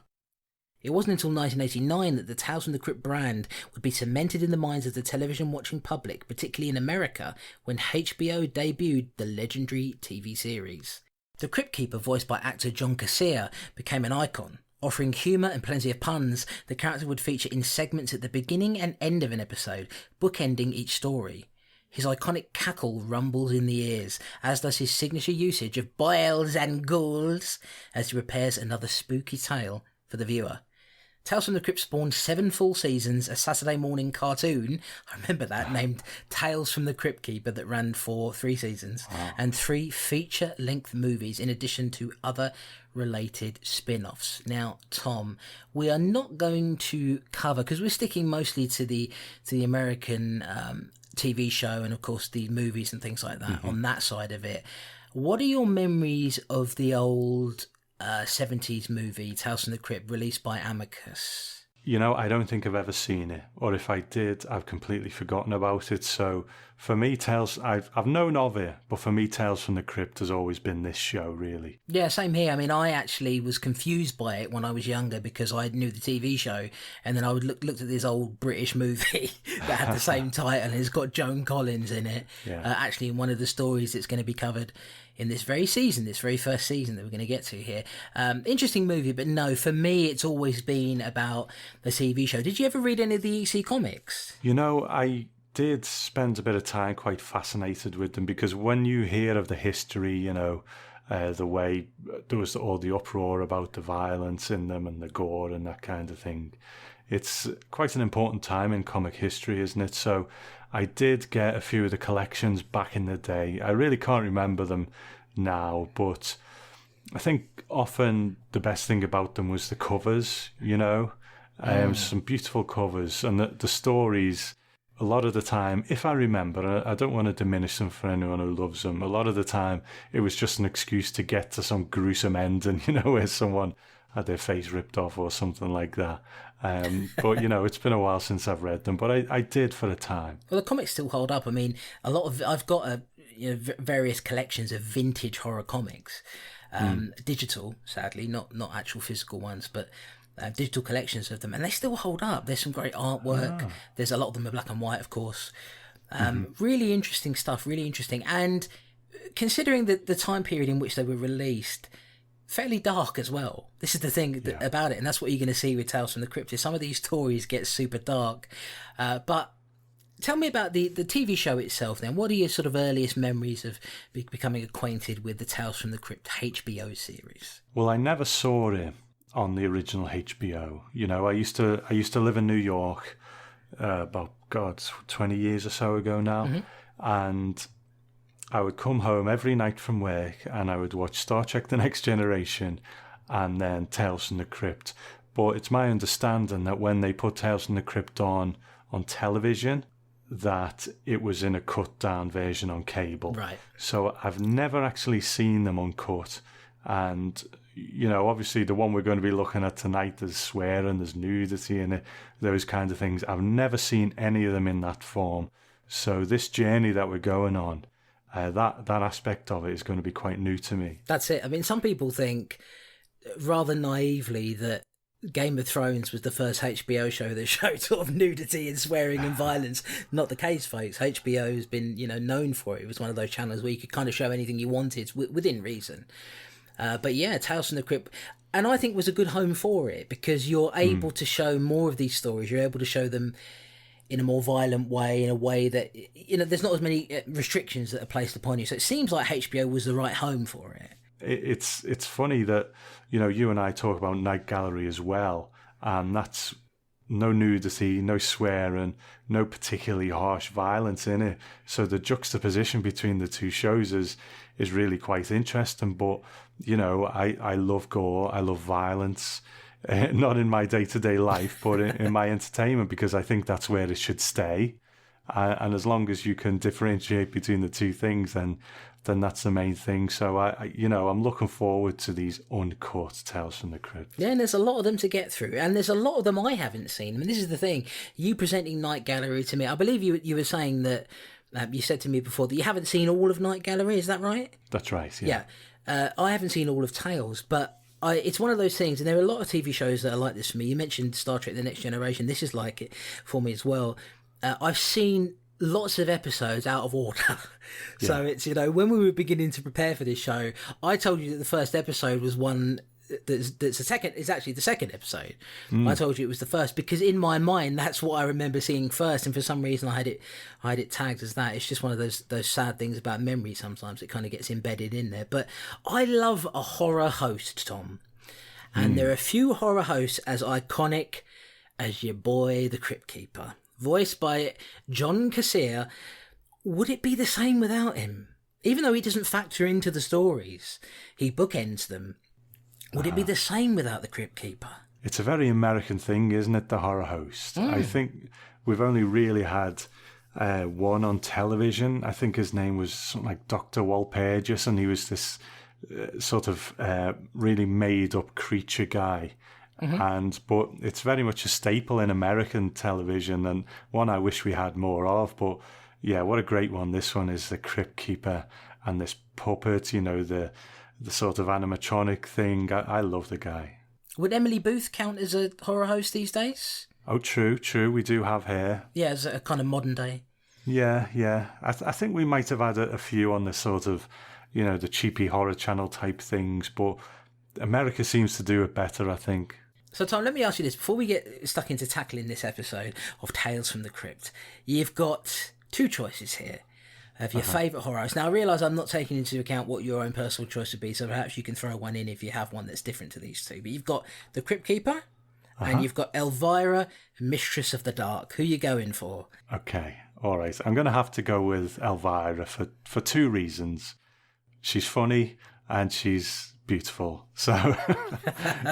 It wasn't until 1989 that the Tales from the Crypt brand would be cemented in the minds of the television-watching public, particularly in America, when HBO debuted the legendary TV series. The Crypt Keeper, voiced by actor John Casea, became an icon. Offering humour and plenty of puns, the character would feature in segments at the beginning and end of an episode, bookending each story. His iconic cackle rumbles in the ears, as does his signature usage of boils and ghouls, as he prepares another spooky tale for the viewer. Tales from the Crypt spawned 7 full seasons, a Saturday morning cartoon, I remember that, named Tales from the Crypt Keeper, that ran for 3 seasons, and 3 feature-length movies, in addition to other related spin-offs. Now, Tom, we are not going to cover, because we're sticking mostly to the American TV show and, of course, the movies and things like that on that side of it. What are your memories of the old 70s movie Tales from the Crypt, released by Amicus? You know, I don't think I've ever seen it, or if I did, I've completely forgotten about it. So for me, I've known of it, but for me, Tales from the Crypt has always been this show, really. Yeah, same here. I mean, I actually was confused by it when I was younger because I knew the TV show, and then I would looked at this old British movie that had the same title, and it's got Joan Collins in it. Actually, in one of the stories that's going to be covered in this very first season that we're going to get to here. Interesting movie, but no, for me, it's always been about the TV show. Did you ever read any of the EC comics? You know, I did spend a bit of time quite fascinated with them, because when you hear of the history, you know, the way there was all the uproar about the violence in them and the gore and that kind of thing, it's quite an important time in comic history, isn't it? So I did get a few of the collections back in the day. I really can't remember them now, but I think often the best thing about them was the covers, you know. Some beautiful covers, and the stories, a lot of the time, if I remember, I don't want to diminish them for anyone who loves them, a lot of the time it was just an excuse to get to some gruesome ending, you know, where someone had their face ripped off or something like that. But, you know, it's been a while since I've read them, but I did for a time. Well, the comics still hold up. I mean, I've got various collections of vintage horror comics. digital, sadly, not actual physical ones, but digital collections of them, and they still hold up. There's some great artwork. There's a lot of them are black and white, of course. Really interesting stuff, really interesting. And considering the time period in which they were released, fairly dark as well. This is the thing about it, and that's what you're going to see with Tales from the Crypt. Is some of these stories get super dark. But tell me about the TV show itself then. What are your sort of earliest memories of becoming acquainted with the Tales from the Crypt HBO series? Well, I never saw it on the original HBO. You know, I used to live in New York about 20 years or so ago now, and I would come home every night from work and I would watch Star Trek The Next Generation and then Tales from the Crypt. But it's my understanding that when they put Tales from the Crypt on television, that it was in a cut down version on cable. Right. So I've never actually seen them uncut. And, you know, obviously the one we're going to be looking at tonight, there's swearing, there's nudity in it, those kind of things. I've never seen any of them in that form. So this journey that we're going on, that aspect of it is going to be quite new to me. That's it. I mean, some people think rather naively that Game of Thrones was the first HBO show that showed sort of nudity and swearing and violence. Not the case, folks. HBO has been, known for it. It was one of those channels where you could kind of show anything you wanted within reason. But yeah, Tales from the Crypt, and I think was a good home for it because you're able to show more of these stories. You're able to show them in a more violent way, in a way that, there's not as many restrictions that are placed upon you. So it seems like HBO was the right home for it. It's funny that, you and I talk about Night Gallery as well, and that's no nudity, no swearing, no particularly harsh violence in it. So the juxtaposition between the two shows is really quite interesting. But, I love gore, I love violence. Not in my day-to-day life, but in my entertainment, because I think that's where it should stay. And as long as you can differentiate between the two things, then that's the main thing. So I'm looking forward to these uncut Tales from the Crypt. Yeah, and there's a lot of them to get through, and there's a lot of them I haven't seen. I mean, this is the thing. You presenting Night Gallery to me, I believe you were saying that you said to me before that you haven't seen all of Night Gallery. Is that right? That's right. Yeah. I haven't seen all of Tales, but it's one of those things, and there are a lot of TV shows that are like this for me. You mentioned Star Trek The Next Generation. This is like it for me as well. I've seen lots of episodes out of order. So it's, when we were beginning to prepare for this show, I told you that the first episode was one it's actually the second episode. I told you it was the first because in my mind that's what I remember seeing first, and for some reason I had it tagged as that. It's just one of those sad things about memory. Sometimes it kind of gets embedded in there. But I love a horror host, Tom, and there are a few horror hosts as iconic as your boy the Crypt Keeper, voiced by John Cassier. Would it be the same without him? Even though he doesn't factor into the stories, he bookends them. Would it be the same without the Crypt Keeper? It's a very American thing, isn't it, the horror host? I think we've only really had one on television. I think his name was something like Dr. Walpurgis, and he was this sort of really made-up creature guy. But it's very much a staple in American television, and one I wish we had more of. But yeah, what a great one this one is, the Crypt Keeper and this puppet, the sort of animatronic thing. I love the guy. Would Emily Booth count as a horror host these days? Oh, true. We do have her. Yeah, as a kind of modern day. Yeah. I think we might have had a few on the sort of, the cheapy horror channel type things, but America seems to do it better, I think. So, Tom, let me ask you this. Before we get stuck into tackling this episode of Tales from the Crypt, you've got two choices here of your favourite horror host. Now, I realise I'm not taking into account what your own personal choice would be, so perhaps you can throw one in if you have one that's different to these two. But you've got the Crypt Keeper, and you've got Elvira, Mistress of the Dark. Who are you going for? Okay, all right. I'm going to have to go with Elvira for two reasons. She's funny and she's beautiful. So,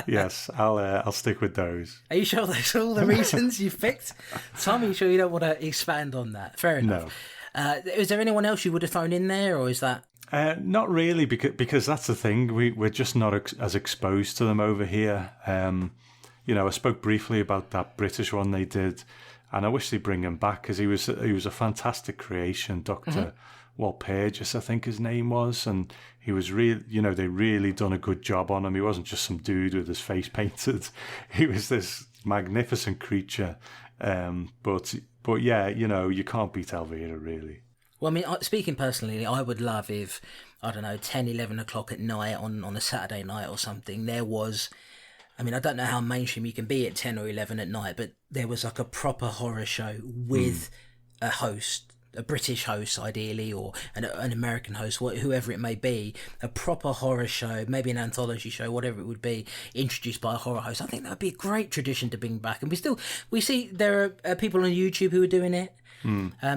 yes, I'll stick with those. Are you sure those are all the reasons you've picked? Tom, are you sure you don't want to expand on that? Fair enough. No. Is there anyone else you would have thrown in there, or is that... Not really, because that's the thing. We're just not as exposed to them over here. I spoke briefly about that British one they did, and I wish they'd bring him back because he was a fantastic creation, Dr. Walpurgis, I think his name was, and he was really, they really done a good job on him. He wasn't just some dude with his face painted. He was this magnificent creature. But yeah, you can't beat Elvira, really. Well, I mean, speaking personally, I would love if, I don't know, 10, 11 o'clock at night on a Saturday night or something, there was, I mean, I don't know how mainstream you can be at 10 or 11 at night, but there was like a proper horror show with a host, a British host ideally, or an American host, whoever it may be, a proper horror show, maybe an anthology show, whatever it would be, introduced by a horror host. I think that would be a great tradition to bring back. And we see there are people on YouTube who are doing it.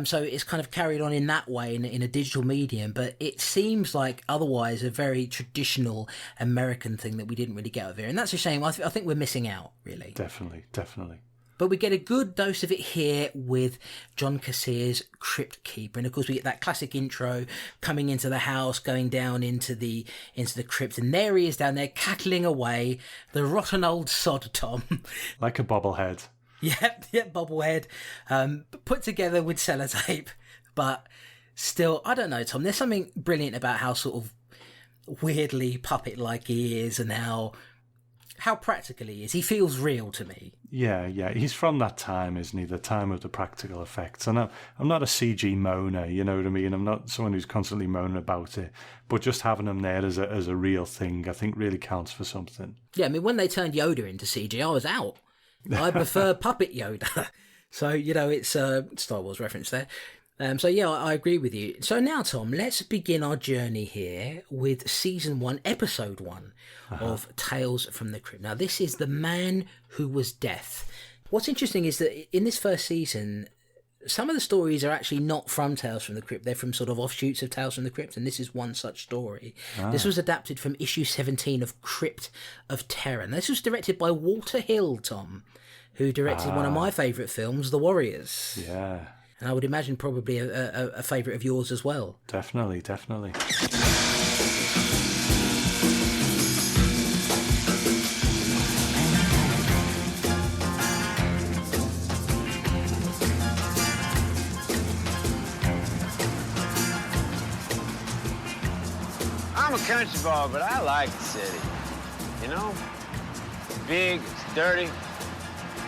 So it's kind of carried on in that way in a digital medium, but it seems like otherwise a very traditional American thing that we didn't really get over here, and that's a shame. I think we're missing out, really. Definitely. But we get a good dose of it here with John Cassier's Crypt Keeper, and of course we get that classic intro coming into the house, going down into the crypt, and there he is down there cackling away, the rotten old sod, Tom, like a bobblehead. Yep, bobblehead, put together with sellotape, but still, I don't know, Tom, there's something brilliant about how sort of weirdly puppet-like he is, and how practical he is. He feels real to me. Yeah, he's from that time, isn't he? The time of the practical effects. And I'm not a CG moaner, you know what I mean? I'm not someone who's constantly moaning about it, but just having him there as a real thing, I think really counts for something. Yeah, I mean, when they turned Yoda into CG, I was out. I prefer puppet Yoda. So, it's a Star Wars reference there. So, yeah, I agree with you. So now, Tom, let's begin our journey here with Season 1, Episode 1 of Tales from the Crypt. Now, this is The Man Who Was Death. What's interesting is that in this first season, some of the stories are actually not from Tales from the Crypt. They're from sort of offshoots of Tales from the Crypt, and this is one such story. This was adapted from issue 17 of Crypt of Terror. And this was directed by Walter Hill, Tom, who directed one of my favourite films, The Warriors. Yeah. And I would imagine probably a favourite of yours as well. Definitely. I'm a country boy, but I like the city. It's big, it's dirty,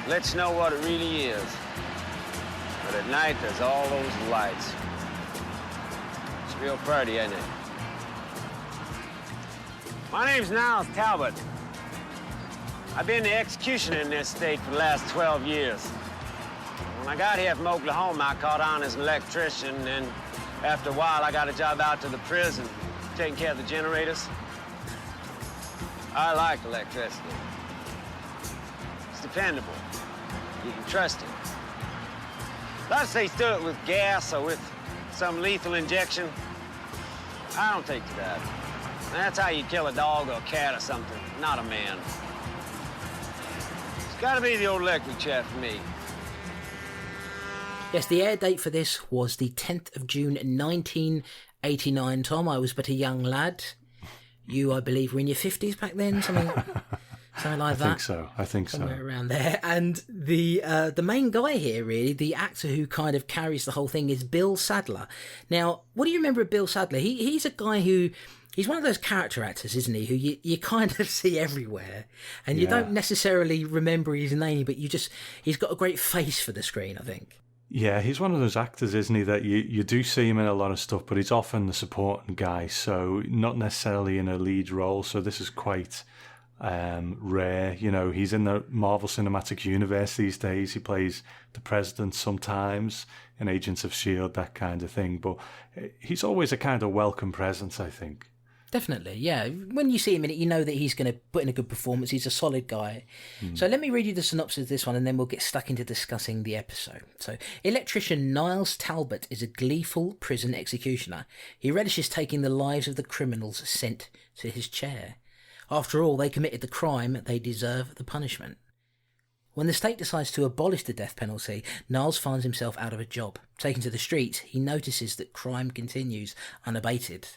lets you know what it really is. But at night, there's all those lights. It's real pretty, ain't it? My name's Niles Talbot. I've been the executioner in this state for the last 12 years. When I got here from Oklahoma, I caught on as an electrician, and after a while, I got a job out to the prison, taking care of the generators. I like electricity. It's dependable. You can trust it. Let's say do it with gas or with some lethal injection. I don't take to that. That's how you kill a dog or a cat or something, not a man. It's gotta be the old electric chair for me. Yes, the air date for this was the 10th of June 1989, Tom. I was but a young lad. You, I believe, were in your 50s back then, something like that. I think so. Somewhere around there. And the main guy here, really, the actor who kind of carries the whole thing, is Bill Sadler. Now, what do you remember of Bill Sadler? He's a guy who... He's one of those character actors, isn't he, who you kind of see everywhere. And you don't necessarily remember his name, but he's got a great face for the screen, I think. Yeah, he's one of those actors, isn't he, that you do see him in a lot of stuff, but he's often the supporting guy, so not necessarily in a lead role. So this is quite rare. He's in the Marvel Cinematic Universe these days. He plays the President sometimes in Agents of S.H.I.E.L.D., that kind of thing. But he's always a kind of welcome presence, I think. Definitely, yeah. When you see him in it, you know that he's going to put in a good performance. He's a solid guy. So let me read you the synopsis of this one, and then we'll get stuck into discussing the episode. So, electrician Niles Talbot is a gleeful prison executioner. He relishes taking the lives of the criminals sent to his chair. After all, they committed the crime, they deserve the punishment. When the state decides to abolish the death penalty, Niles finds himself out of a job. Taken to the streets, he notices that crime continues unabated.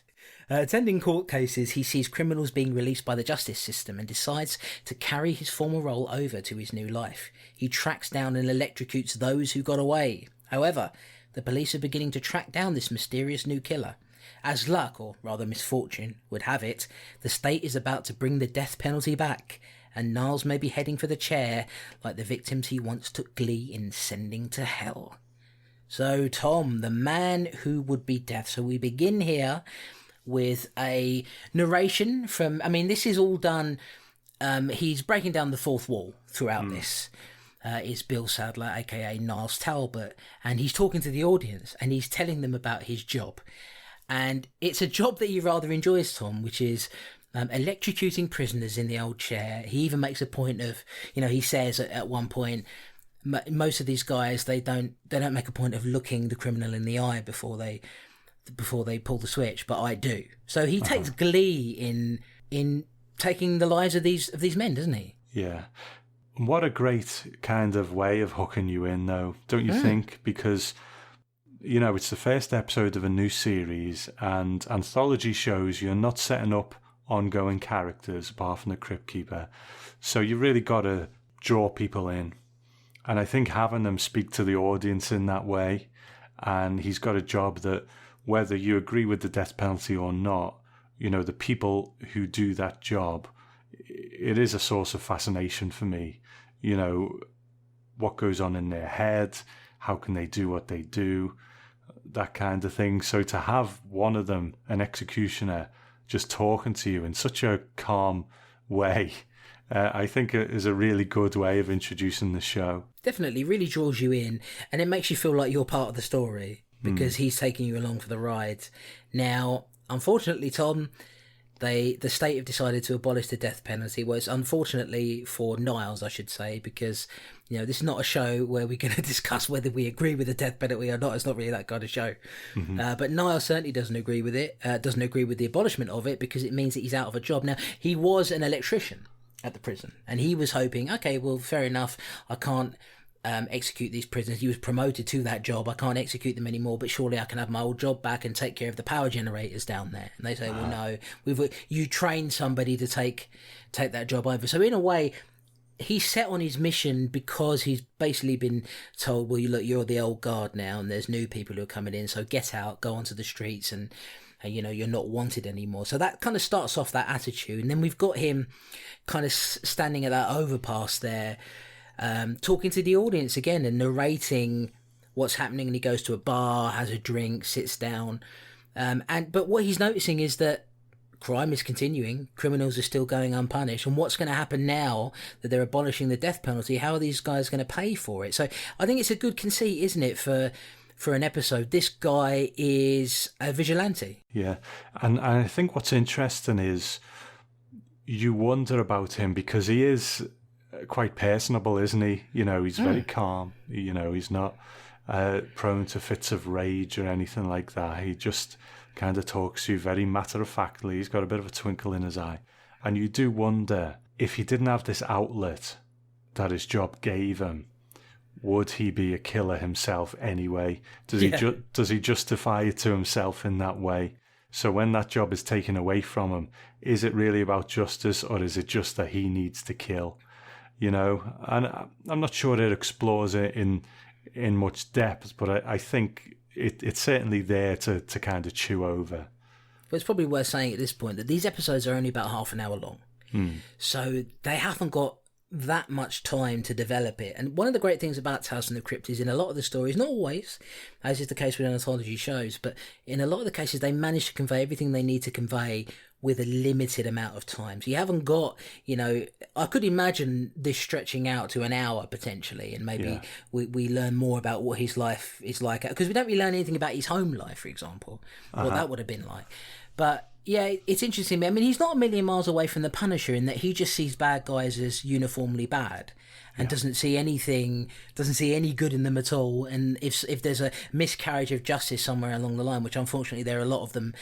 Attending court cases, he sees criminals being released by the justice system and decides to carry his former role over to his new life. He tracks down and electrocutes those who got away. However, the police are beginning to track down this mysterious new killer. As luck, or rather misfortune, would have it, the state is about to bring the death penalty back, and Niles may be heading for the chair like the victims he once took glee in sending to hell. So, Tom, the man who would be death. So we begin here with a narration from... I mean, this is all done... he's breaking down the fourth wall throughout this. Is Bill Sadler, a.k.a. Niles Talbot, and he's talking to the audience, and he's telling them about his job. And it's a job that he rather enjoys, Tom, which is electrocuting prisoners in the old chair. He even makes a point of, he says at one point, most of these guys, they don't make a point of looking the criminal in the eye before they pull the switch, but I do. So he takes glee in taking the lives of these men, doesn't he? Yeah. What a great kind of way of hooking you in, though, don't you think? Because, it's the first episode of a new series, and anthology shows you're not setting up ongoing characters apart from the Crypt Keeper. So you really got to draw people in. And I think having them speak to the audience in that way, and he's got a job that whether you agree with the death penalty or not, the people who do that job, it is a source of fascination for me. What goes on in their head, how can they do what they do, that kind of thing. So to have one of them, an executioner, just talking to you in such a calm way, I think it is a really good way of introducing the show. Definitely, really draws you in, and it makes you feel like you're part of the story because he's taking you along for the ride. Now, unfortunately, Tom, the state have decided to abolish the death penalty. Well, it's unfortunately for Niles, I should say, because this is not a show where we're going to discuss whether we agree with the death penalty or not. It's not really that kind of show. But Niles certainly doesn't agree with it. Doesn't agree with the abolishment of it because it means that he's out of a job. Now, he was an electrician at the prison, and he was hoping, okay, well, fair enough, I can't execute these prisoners. He was promoted to that job. I can't execute them anymore, but surely I can have my old job back and take care of the power generators down there. And they say, well, no, you trained somebody to take that job over. So in a way, he's set on his mission because he's basically been told, well, you're the old guard now, and there's new people who are coming in, so get out, go onto the streets, and you're not wanted anymore. So that kind of starts off that attitude. And then we've got him kind of standing at that overpass there, talking to the audience again and narrating what's happening. And he goes to a bar, has a drink, sits down. But what he's noticing is that crime is continuing. Criminals are still going unpunished. And what's going to happen now that they're abolishing the death penalty? How are these guys going to pay for it? So I think it's a good conceit, isn't it, for an episode. This guy is a vigilante. Yeah. And I think what's interesting is you wonder about him because he is quite personable, isn't he? He's very calm. He's not prone to fits of rage or anything like that. He just kind of talks to you very matter-of-factly. He's got a bit of a twinkle in his eye. And you do wonder, if he didn't have this outlet that his job gave him, would he be a killer himself anyway? Does he justify it to himself in that way? So when that job is taken away from him, is it really about justice, or is it just that he needs to kill? And I'm not sure it explores it in much depth, but I think it's certainly there to kind of chew over. But it's probably worth saying at this point that these episodes are only about half an hour long. So they haven't got that much time to develop it. And one of the great things about Tales from the Crypt is in a lot of the stories, not always, as is the case with anthology shows, but in a lot of the cases they manage to convey everything they need to convey with a limited amount of time. So you haven't got, I could imagine this stretching out to an hour potentially, and maybe we learn more about what his life is like, because we don't really learn anything about his home life, for example, what that would have been like. But yeah, it's interesting. I mean, he's not a million miles away from the Punisher in that he just sees bad guys as uniformly bad and doesn't see any good in them at all. And if there's a miscarriage of justice somewhere along the line, which unfortunately there are a lot of them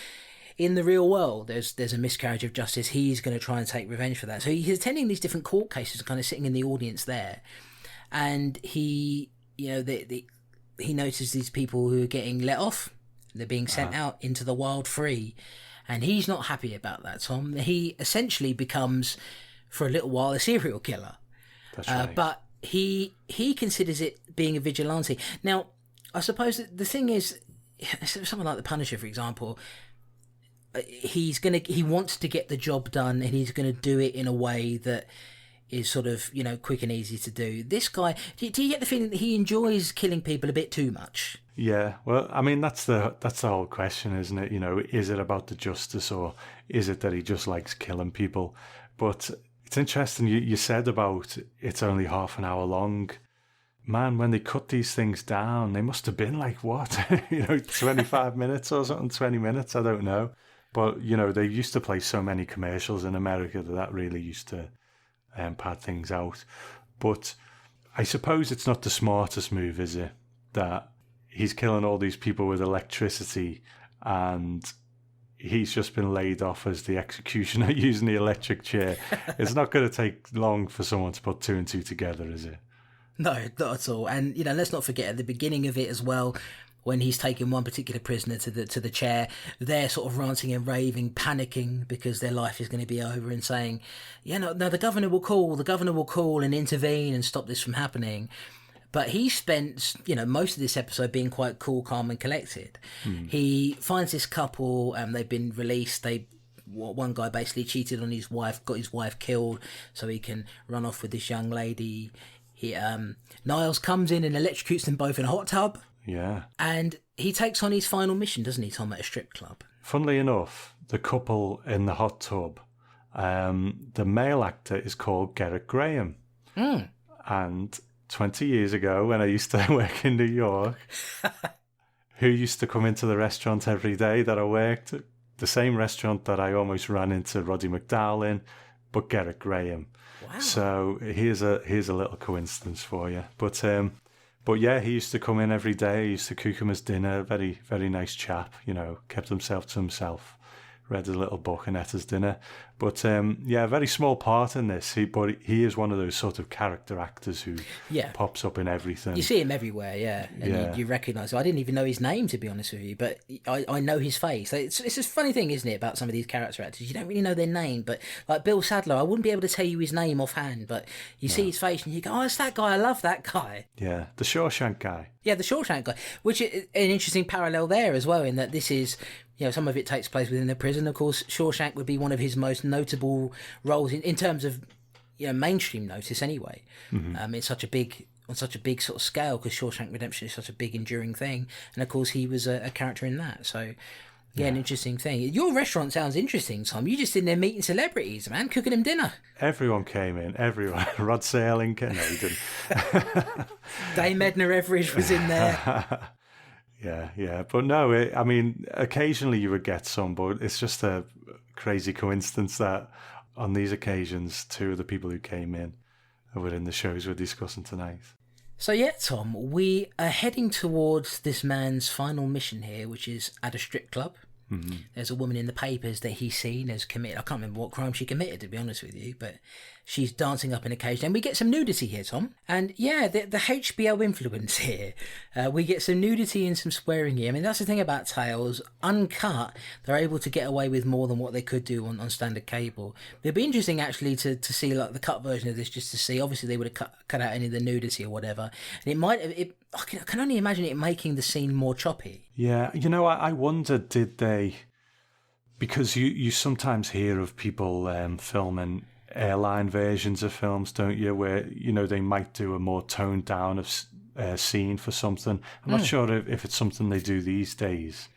in the real world, there's a miscarriage of justice, he's going to try and take revenge for that. So he's attending these different court cases, kind of sitting in the audience there, and he notices these people who are getting let off. They're being sent out into the wild free. And he's not happy about that, Tom. He essentially becomes, for a little while, a serial killer. That's right. But he considers it being a vigilante. Now, I suppose that the thing is, someone like the Punisher, for example, he wants to get the job done, and he's going to do it in a way that is sort of, quick and easy to do. This guy, do you get the feeling that he enjoys killing people a bit too much? Yeah, well, I mean, that's the whole question, isn't it? Is it about the justice, or is it that he just likes killing people? But it's interesting, you said about it's only half an hour long. Man, when they cut these things down, they must have been like, what? 25 minutes or something, 20 minutes, I don't know. But, they used to play so many commercials in America that really used to pad things out. But I suppose it's not the smartest move, is it? That he's killing all these people with electricity, and he's just been laid off as the executioner using the electric chair. It's not going to take long for someone to put two and two together, is it? No, not at all. And let's not forget at the beginning of it as well, when he's taking one particular prisoner to the chair, they're sort of ranting and raving, panicking because their life is going to be over, and saying, no, the governor will call and intervene and stop this from happening. But he spent, most of this episode being quite cool, calm and collected. He finds this couple, they've been released. One guy basically cheated on his wife, got his wife killed so he can run off with this young lady. Niles comes in and electrocutes them both in a hot tub. Yeah. And he takes on his final mission, doesn't he, Tom, at a strip club? Funnily enough, the couple in the hot tub, the male actor is called Gerrit Graham. And 20 years ago, when I used to work in New York, who used to come into the restaurant every day that I worked, the same restaurant that I almost ran into Roddy McDowall in, but Gerrit Graham. Wow. So here's a little coincidence for you. But yeah, he used to come in every day. He used to cook him his dinner. Very, very nice chap, kept himself to himself. Read a little book and ate his dinner. But yeah, very small part in this. But he is one of those sort of character actors who pops up in everything. You see him everywhere, yeah. And you recognise him. I didn't even know his name, to be honest with you, but I know his face. It's a funny thing, isn't it, about some of these character actors? You don't really know their name, but like Bill Sadler, I wouldn't be able to tell you his name offhand, but you see his face and you go, oh, it's that guy, I love that guy. Yeah, the Shawshank guy. Yeah, the Shawshank guy, which is an interesting parallel there as well, in that this is, some of it takes place within the prison. Of course, Shawshank would be one of his most notable roles in terms of, mainstream notice anyway. It's on such a big sort of scale, because Shawshank Redemption is such a big enduring thing. And of course, he was a character in that. So, an interesting thing. Your restaurant sounds interesting, Tom. You just in there meeting celebrities, man, cooking them dinner. Everyone came in, everyone. Rod Serling, no, he didn't. Dame Edna Everidge was in there. Yeah. But no, occasionally you would get some, but it's just a crazy coincidence that on these occasions, two of the people who came in were in the shows we're discussing tonight. So yeah, Tom, we are heading towards this man's final mission here, which is at a strip club. There's a woman in the papers that he's seen has committed, I can't remember what crime she committed, to be honest with you, but she's dancing up in a cage. And we get some nudity here, Tom. And yeah, the HBO influence here. We get some nudity and some swearing here. I mean, that's the thing about Tales. Uncut, they're able to get away with more than what they could do on standard cable. It'd be interesting, actually, to see like the cut version of this, just to see. Obviously, they would have cut out any of the nudity or whatever. And I can only imagine it making the scene more choppy. Yeah, I wonder, did they... Because you sometimes hear of people filming airline versions of films, don't you, where, they might do a more toned down scene for something. I'm not sure if it's something they do these days.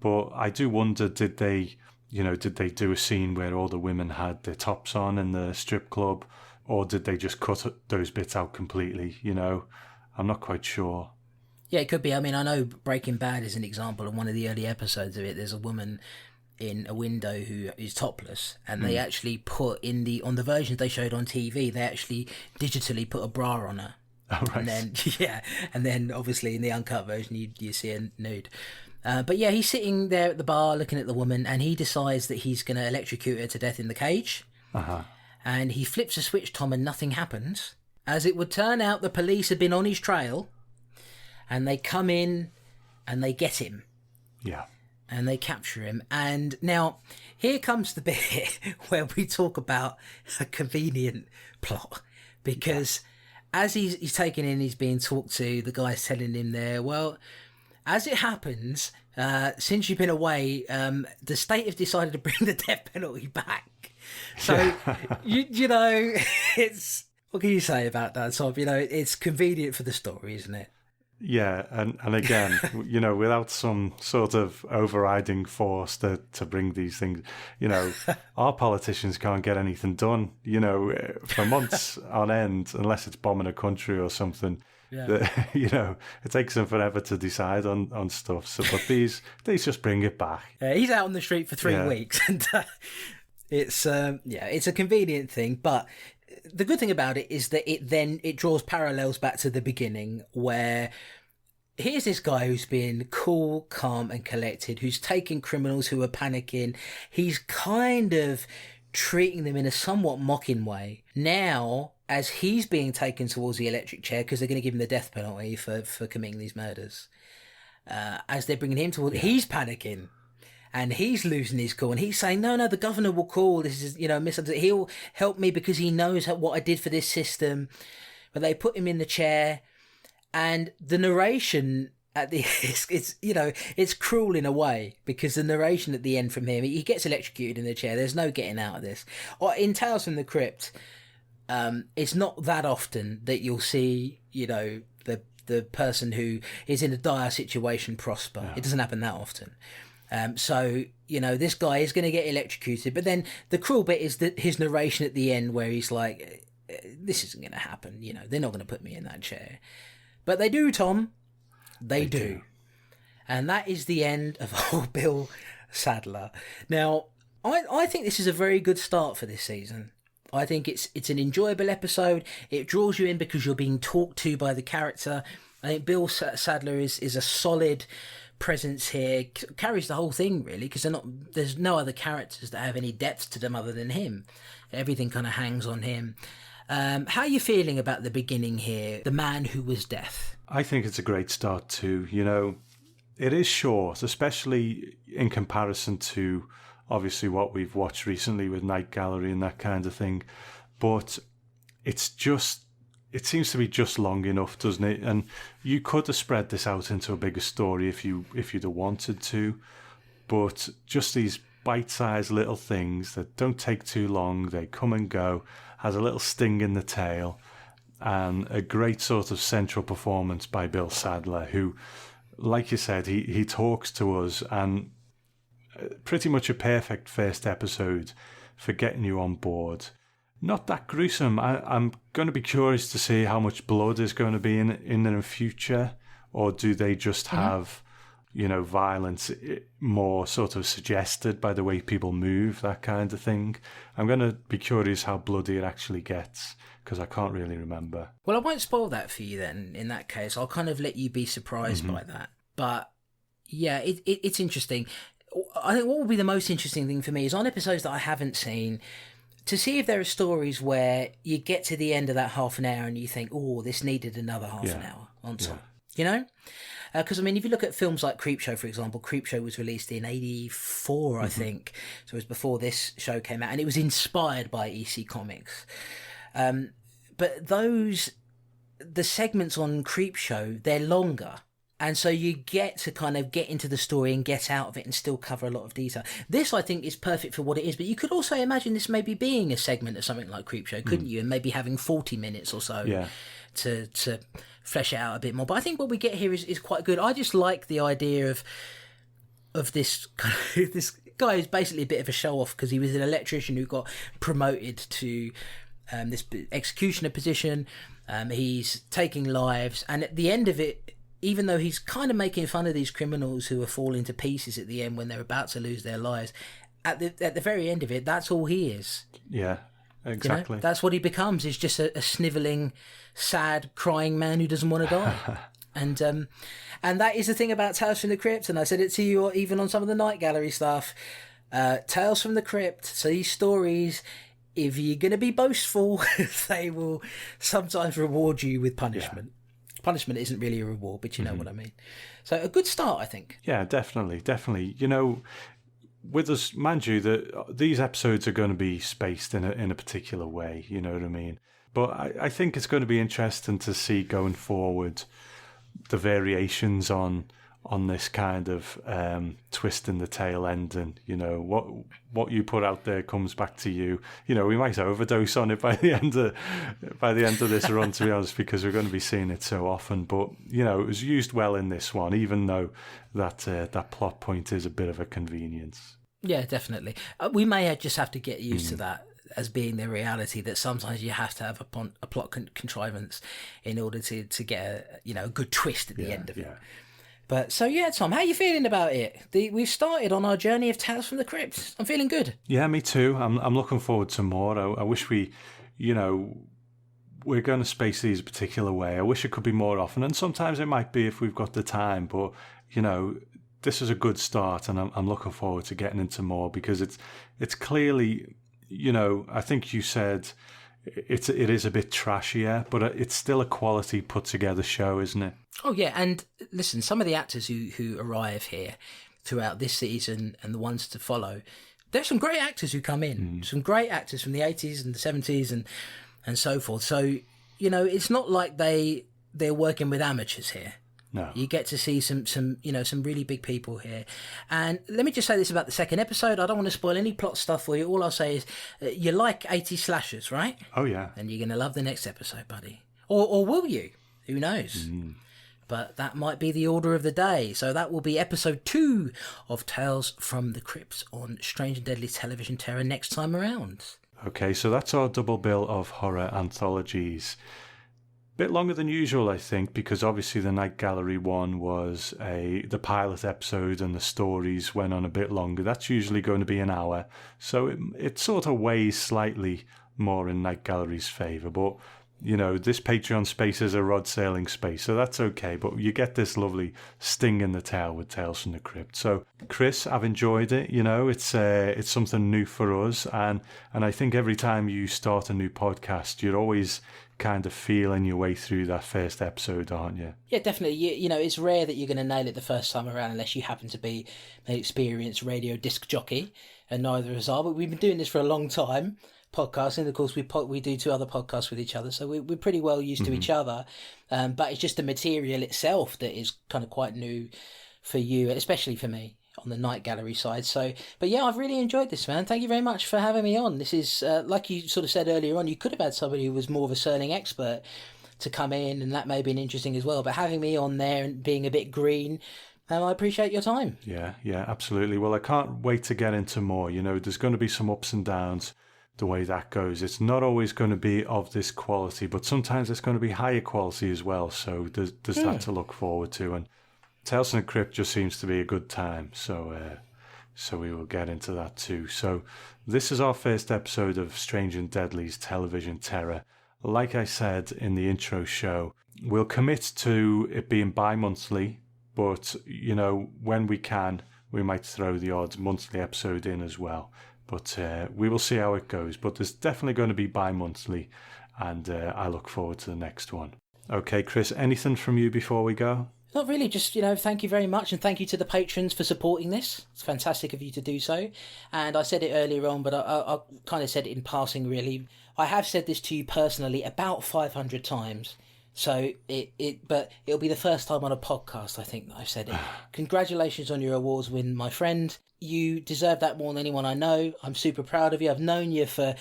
But I do wonder, did they do a scene where all the women had their tops on in the strip club, or did they just cut those bits out completely, I'm not quite sure. Yeah, it could be. I mean, I know Breaking Bad is an example of one of the early episodes of it. There's a woman in a window who is topless, and they actually put on the versions they showed on TV, they actually digitally put a bra on her. Oh, right. And then obviously in the uncut version you see her nude. But yeah, he's sitting there at the bar looking at the woman, and he decides that he's going to electrocute her to death in the cage. And he flips a switch, Tom, and nothing happens. As it would turn out, the police had been on his trail, and they come in and they get him. Yeah. And they capture him. And now, here comes the bit where we talk about a convenient plot. Because as he's taken in, he's being talked to. The guy's telling him there, well, as it happens, since you've been away, the state have decided to bring the death penalty back. So, you know, it's... What can you say about that, Tom? You know, it's convenient for the story, isn't it? Yeah, and again, you know, without some sort of overriding force to bring these things, you know, our politicians can't get anything done, you know, for months on end, unless it's bombing a country or something. Yeah. You know, it takes them forever to decide on stuff. So, but these just bring it back. He's out on the street for 3 weeks, and it's a convenient thing, but. The good thing about it is that it draws parallels back to the beginning, where here's this guy who's been cool, calm and collected, who's taking criminals who are panicking. He's kind of treating them in a somewhat mocking way. Now, as he's being taken towards the electric chair, because they're going to give him the death penalty for committing these murders, as they're bringing him towards, he's panicking. And he's losing his cool, and he's saying, no, the governor will call. This is, you know, misunderstood. He'll help me because he knows what I did for this system. But they put him in the chair, and the narration at the it's you know, it's cruel in a way, because the narration at the end from him, he gets electrocuted in the chair. There's no getting out of this. Or in Tales from the Crypt, it's not that often that you'll see, you know, the person who is in a dire situation prosper. Yeah. It doesn't happen that often. So, you know, this guy is going to get electrocuted. But then the cruel bit is that his narration at the end, where he's like, this isn't going to happen. You know, they're not going to put me in that chair. But they do, Tom. They do. And that is the end of old Bill Sadler. Now, I think this is a very good start for this season. I think it's an enjoyable episode. It draws you in because you're being talked to by the character. I think Bill Sadler is a solid presence here, carries the whole thing really, because there's no other characters that have any depth to them other than him. Everything kind of hangs on him. How are you feeling about the beginning here, The Man Who Was Death? I think it's a great start too. You know, it is short, especially in comparison to obviously what we've watched recently with Night Gallery and that kind of thing, but it seems to be just long enough, doesn't it? And you could have spread this out into a bigger story if you'd have wanted to. But just these bite-sized little things that don't take too long, they come and go, has a little sting in the tail, and a great sort of central performance by Bill Sadler, who, like you said, he talks to us, and pretty much a perfect first episode for getting you on board. Not that gruesome. I'm going to be curious to see how much blood is going to be in the future, or do they just have, you know, violence more sort of suggested by the way people move, that kind of thing. I'm going to be curious how bloody it actually gets, because I can't really remember. Well, I won't spoil that for you then, in that case. I'll kind of let you be surprised by that. But, yeah, it's interesting. I think what will be the most interesting thing for me is on episodes that I haven't seen, to see if there are stories where you get to the end of that half an hour and you think, oh, this needed another half an hour on top. You know? Because, I mean, if you look at films like Creepshow, for example, Creepshow was released in 1984, I think. So it was before this show came out. And it was inspired by EC Comics. But the segments on Creepshow, they're longer. And so you get to kind of get into the story and get out of it and still cover a lot of detail. This, I think, is perfect for what it is. But you could also imagine this maybe being a segment of something like Creepshow, couldn't you? And maybe having 40 minutes or so to flesh it out a bit more. But I think what we get here is quite good. I just like the idea of this this guy who's basically a bit of a show-off because he was an electrician who got promoted to this executioner position. He's taking lives. And at the end of it, even though he's kind of making fun of these criminals who are falling to pieces at the end when they're about to lose their lives, at the very end of it, that's all he is. Yeah, exactly. You know? That's what he becomes, is just a snivelling, sad, crying man who doesn't want to die. And that is the thing about Tales from the Crypt, and I said it to you even on some of the Night Gallery stuff. Tales from the Crypt, so these stories, if you're going to be boastful, they will sometimes reward you with punishment. Yeah. Punishment isn't really a reward, but you know what I mean. So a good start, I think. Yeah, definitely. You know, with us, mind you, that these episodes are going to be spaced in a particular way, you know what I mean? But I think it's going to be interesting to see going forward the variations on this kind of twist in the tail end, and you know what you put out there comes back to you. You know, we might overdose on it by the end of this run, to be honest, because we're going to be seeing it so often. But you know, it was used well in this one, even though that plot point is a bit of a convenience. Yeah, definitely. We may just have to get used to that as being the reality, that sometimes you have to have a plot contrivance in order to get a good twist at the end of it. But so yeah, Tom, how are you feeling about it? We've started on our journey of Tales from the Crypt. I'm feeling good. Yeah, me too. I'm looking forward to more. I wish we're going to space these a particular way. I wish it could be more often, and sometimes it might be if we've got the time. But you know, this is a good start, and I'm looking forward to getting into more, because it's clearly, you know, I think you said it is a bit trashier, but it's still a quality put together show, isn't it? Oh yeah, and listen, some of the actors who arrive here throughout this season and the ones to follow, there's some great actors who come in, some great actors from the 80s and the 70s and so forth. So, you know, it's not like they're working with amateurs here. No. You get to see some really big people here. And let me just say this about the second episode. I don't want to spoil any plot stuff for you. All I'll say is you like 80s slashers, right? Oh, yeah. And you're going to love the next episode, buddy. Or will you? Who knows? But that might be the order of the day. So that will be episode 2 of Tales from the Crypt on Strange and Deadly Television Terror next time around. Okay, so that's our double bill of horror anthologies. Bit longer than usual, I think, because obviously the Night Gallery one was the pilot episode, and the stories went on a bit longer. That's usually going to be an hour, so it sort of weighs slightly more in Night Gallery's favour. But you know, this Patreon space is a rod sailing space, so that's okay. But you get this lovely sting in the tail with Tales from the Crypt. So, Chris, I've enjoyed it. You know, it's something new for us, and I think every time you start a new podcast, you're always kind of feeling your way through that first episode, aren't you? Yeah, definitely. You know, it's rare that you're going to nail it the first time around unless you happen to be an experienced radio disc jockey, and neither of us are. But we've been doing this for a long time, podcasting. Of course, we do 2 other podcasts with each other, so we're pretty well used to each other. But it's just the material itself that is kind of quite new for you, especially for me on the Night Gallery side. So, but yeah, I've really enjoyed this, man. Thank you very much for having me on. This is, like you sort of said earlier on, you could have had somebody who was more of a Serling expert to come in, and that may have been interesting as well. But having me on there and being a bit green, I appreciate your time. Yeah, absolutely. Well, I can't wait to get into more. You know, there's going to be some ups and downs the way that goes. It's not always going to be of this quality, but sometimes it's going to be higher quality as well. So there's that to look forward to. And Tales from the Crypt just seems to be a good time. So we will get into that too. So this is our first episode of Strange and Deadly's Television Terror. Like I said in the intro show, we'll commit to it being bi-monthly, but, you know, when we can, we might throw the odd monthly episode in as well. But we will see how it goes. But there's definitely going to be bi-monthly, and I look forward to the next one. Okay, Chris, anything from you before we go? Not really, just, you know, thank you very much, and thank you to the patrons for supporting this. It's fantastic of you to do so. And I said it earlier on, but I kind of said it in passing, really. I have said this to you personally about 500 times. So but it'll be the first time on a podcast, I think, that I've said it. Congratulations on your awards win, my friend. You deserve that more than anyone I know. I'm super proud of you. I've known you for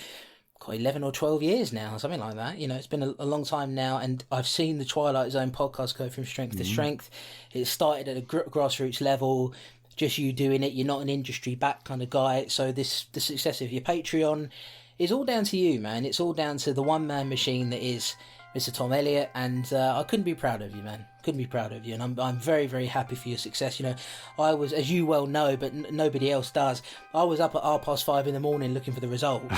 11 or 12 years now, something like that. You know, it's been a long time now, and I've seen the Twilight Zone podcast go from strength to strength. It started at a grassroots level, just you doing it. You're not an industry back kind of guy. So the success of your Patreon is all down to you, man. It's all down to the one-man machine that is Mr. Tom Elliott, and I couldn't be prouder of you, man. Couldn't be prouder of you, and I'm very, very happy for your success. You know, I was, as you well know, but nobody else does, I was up at 5:30 in the morning looking for the results,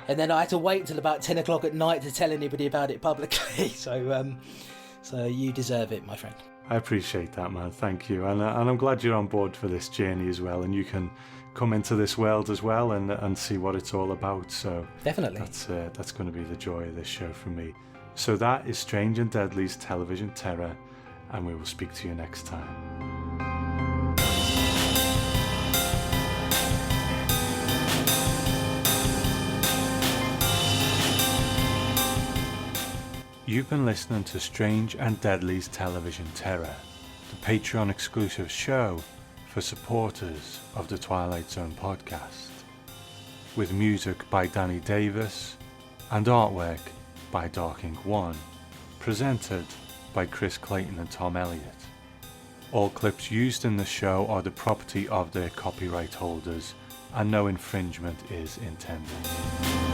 and then I had to wait until about 10 o'clock at night to tell anybody about it publicly. So you deserve it, my friend. I appreciate that, man. Thank you, and I'm glad you're on board for this journey as well, and you can come into this world as well and see what it's all about. So definitely, that's going to be the joy of this show for me. So that is Strange and Deadly's Television Terror, and we will speak to you next time. You've been listening to Strange and Deadly's Television Terror, the Patreon exclusive show for supporters of the Twilight Zone podcast, with music by Danny Davis and artwork by Darking1, presented by Chris Clayton and Tom Elliott. All clips used in the show are the property of their copyright holders, and no infringement is intended.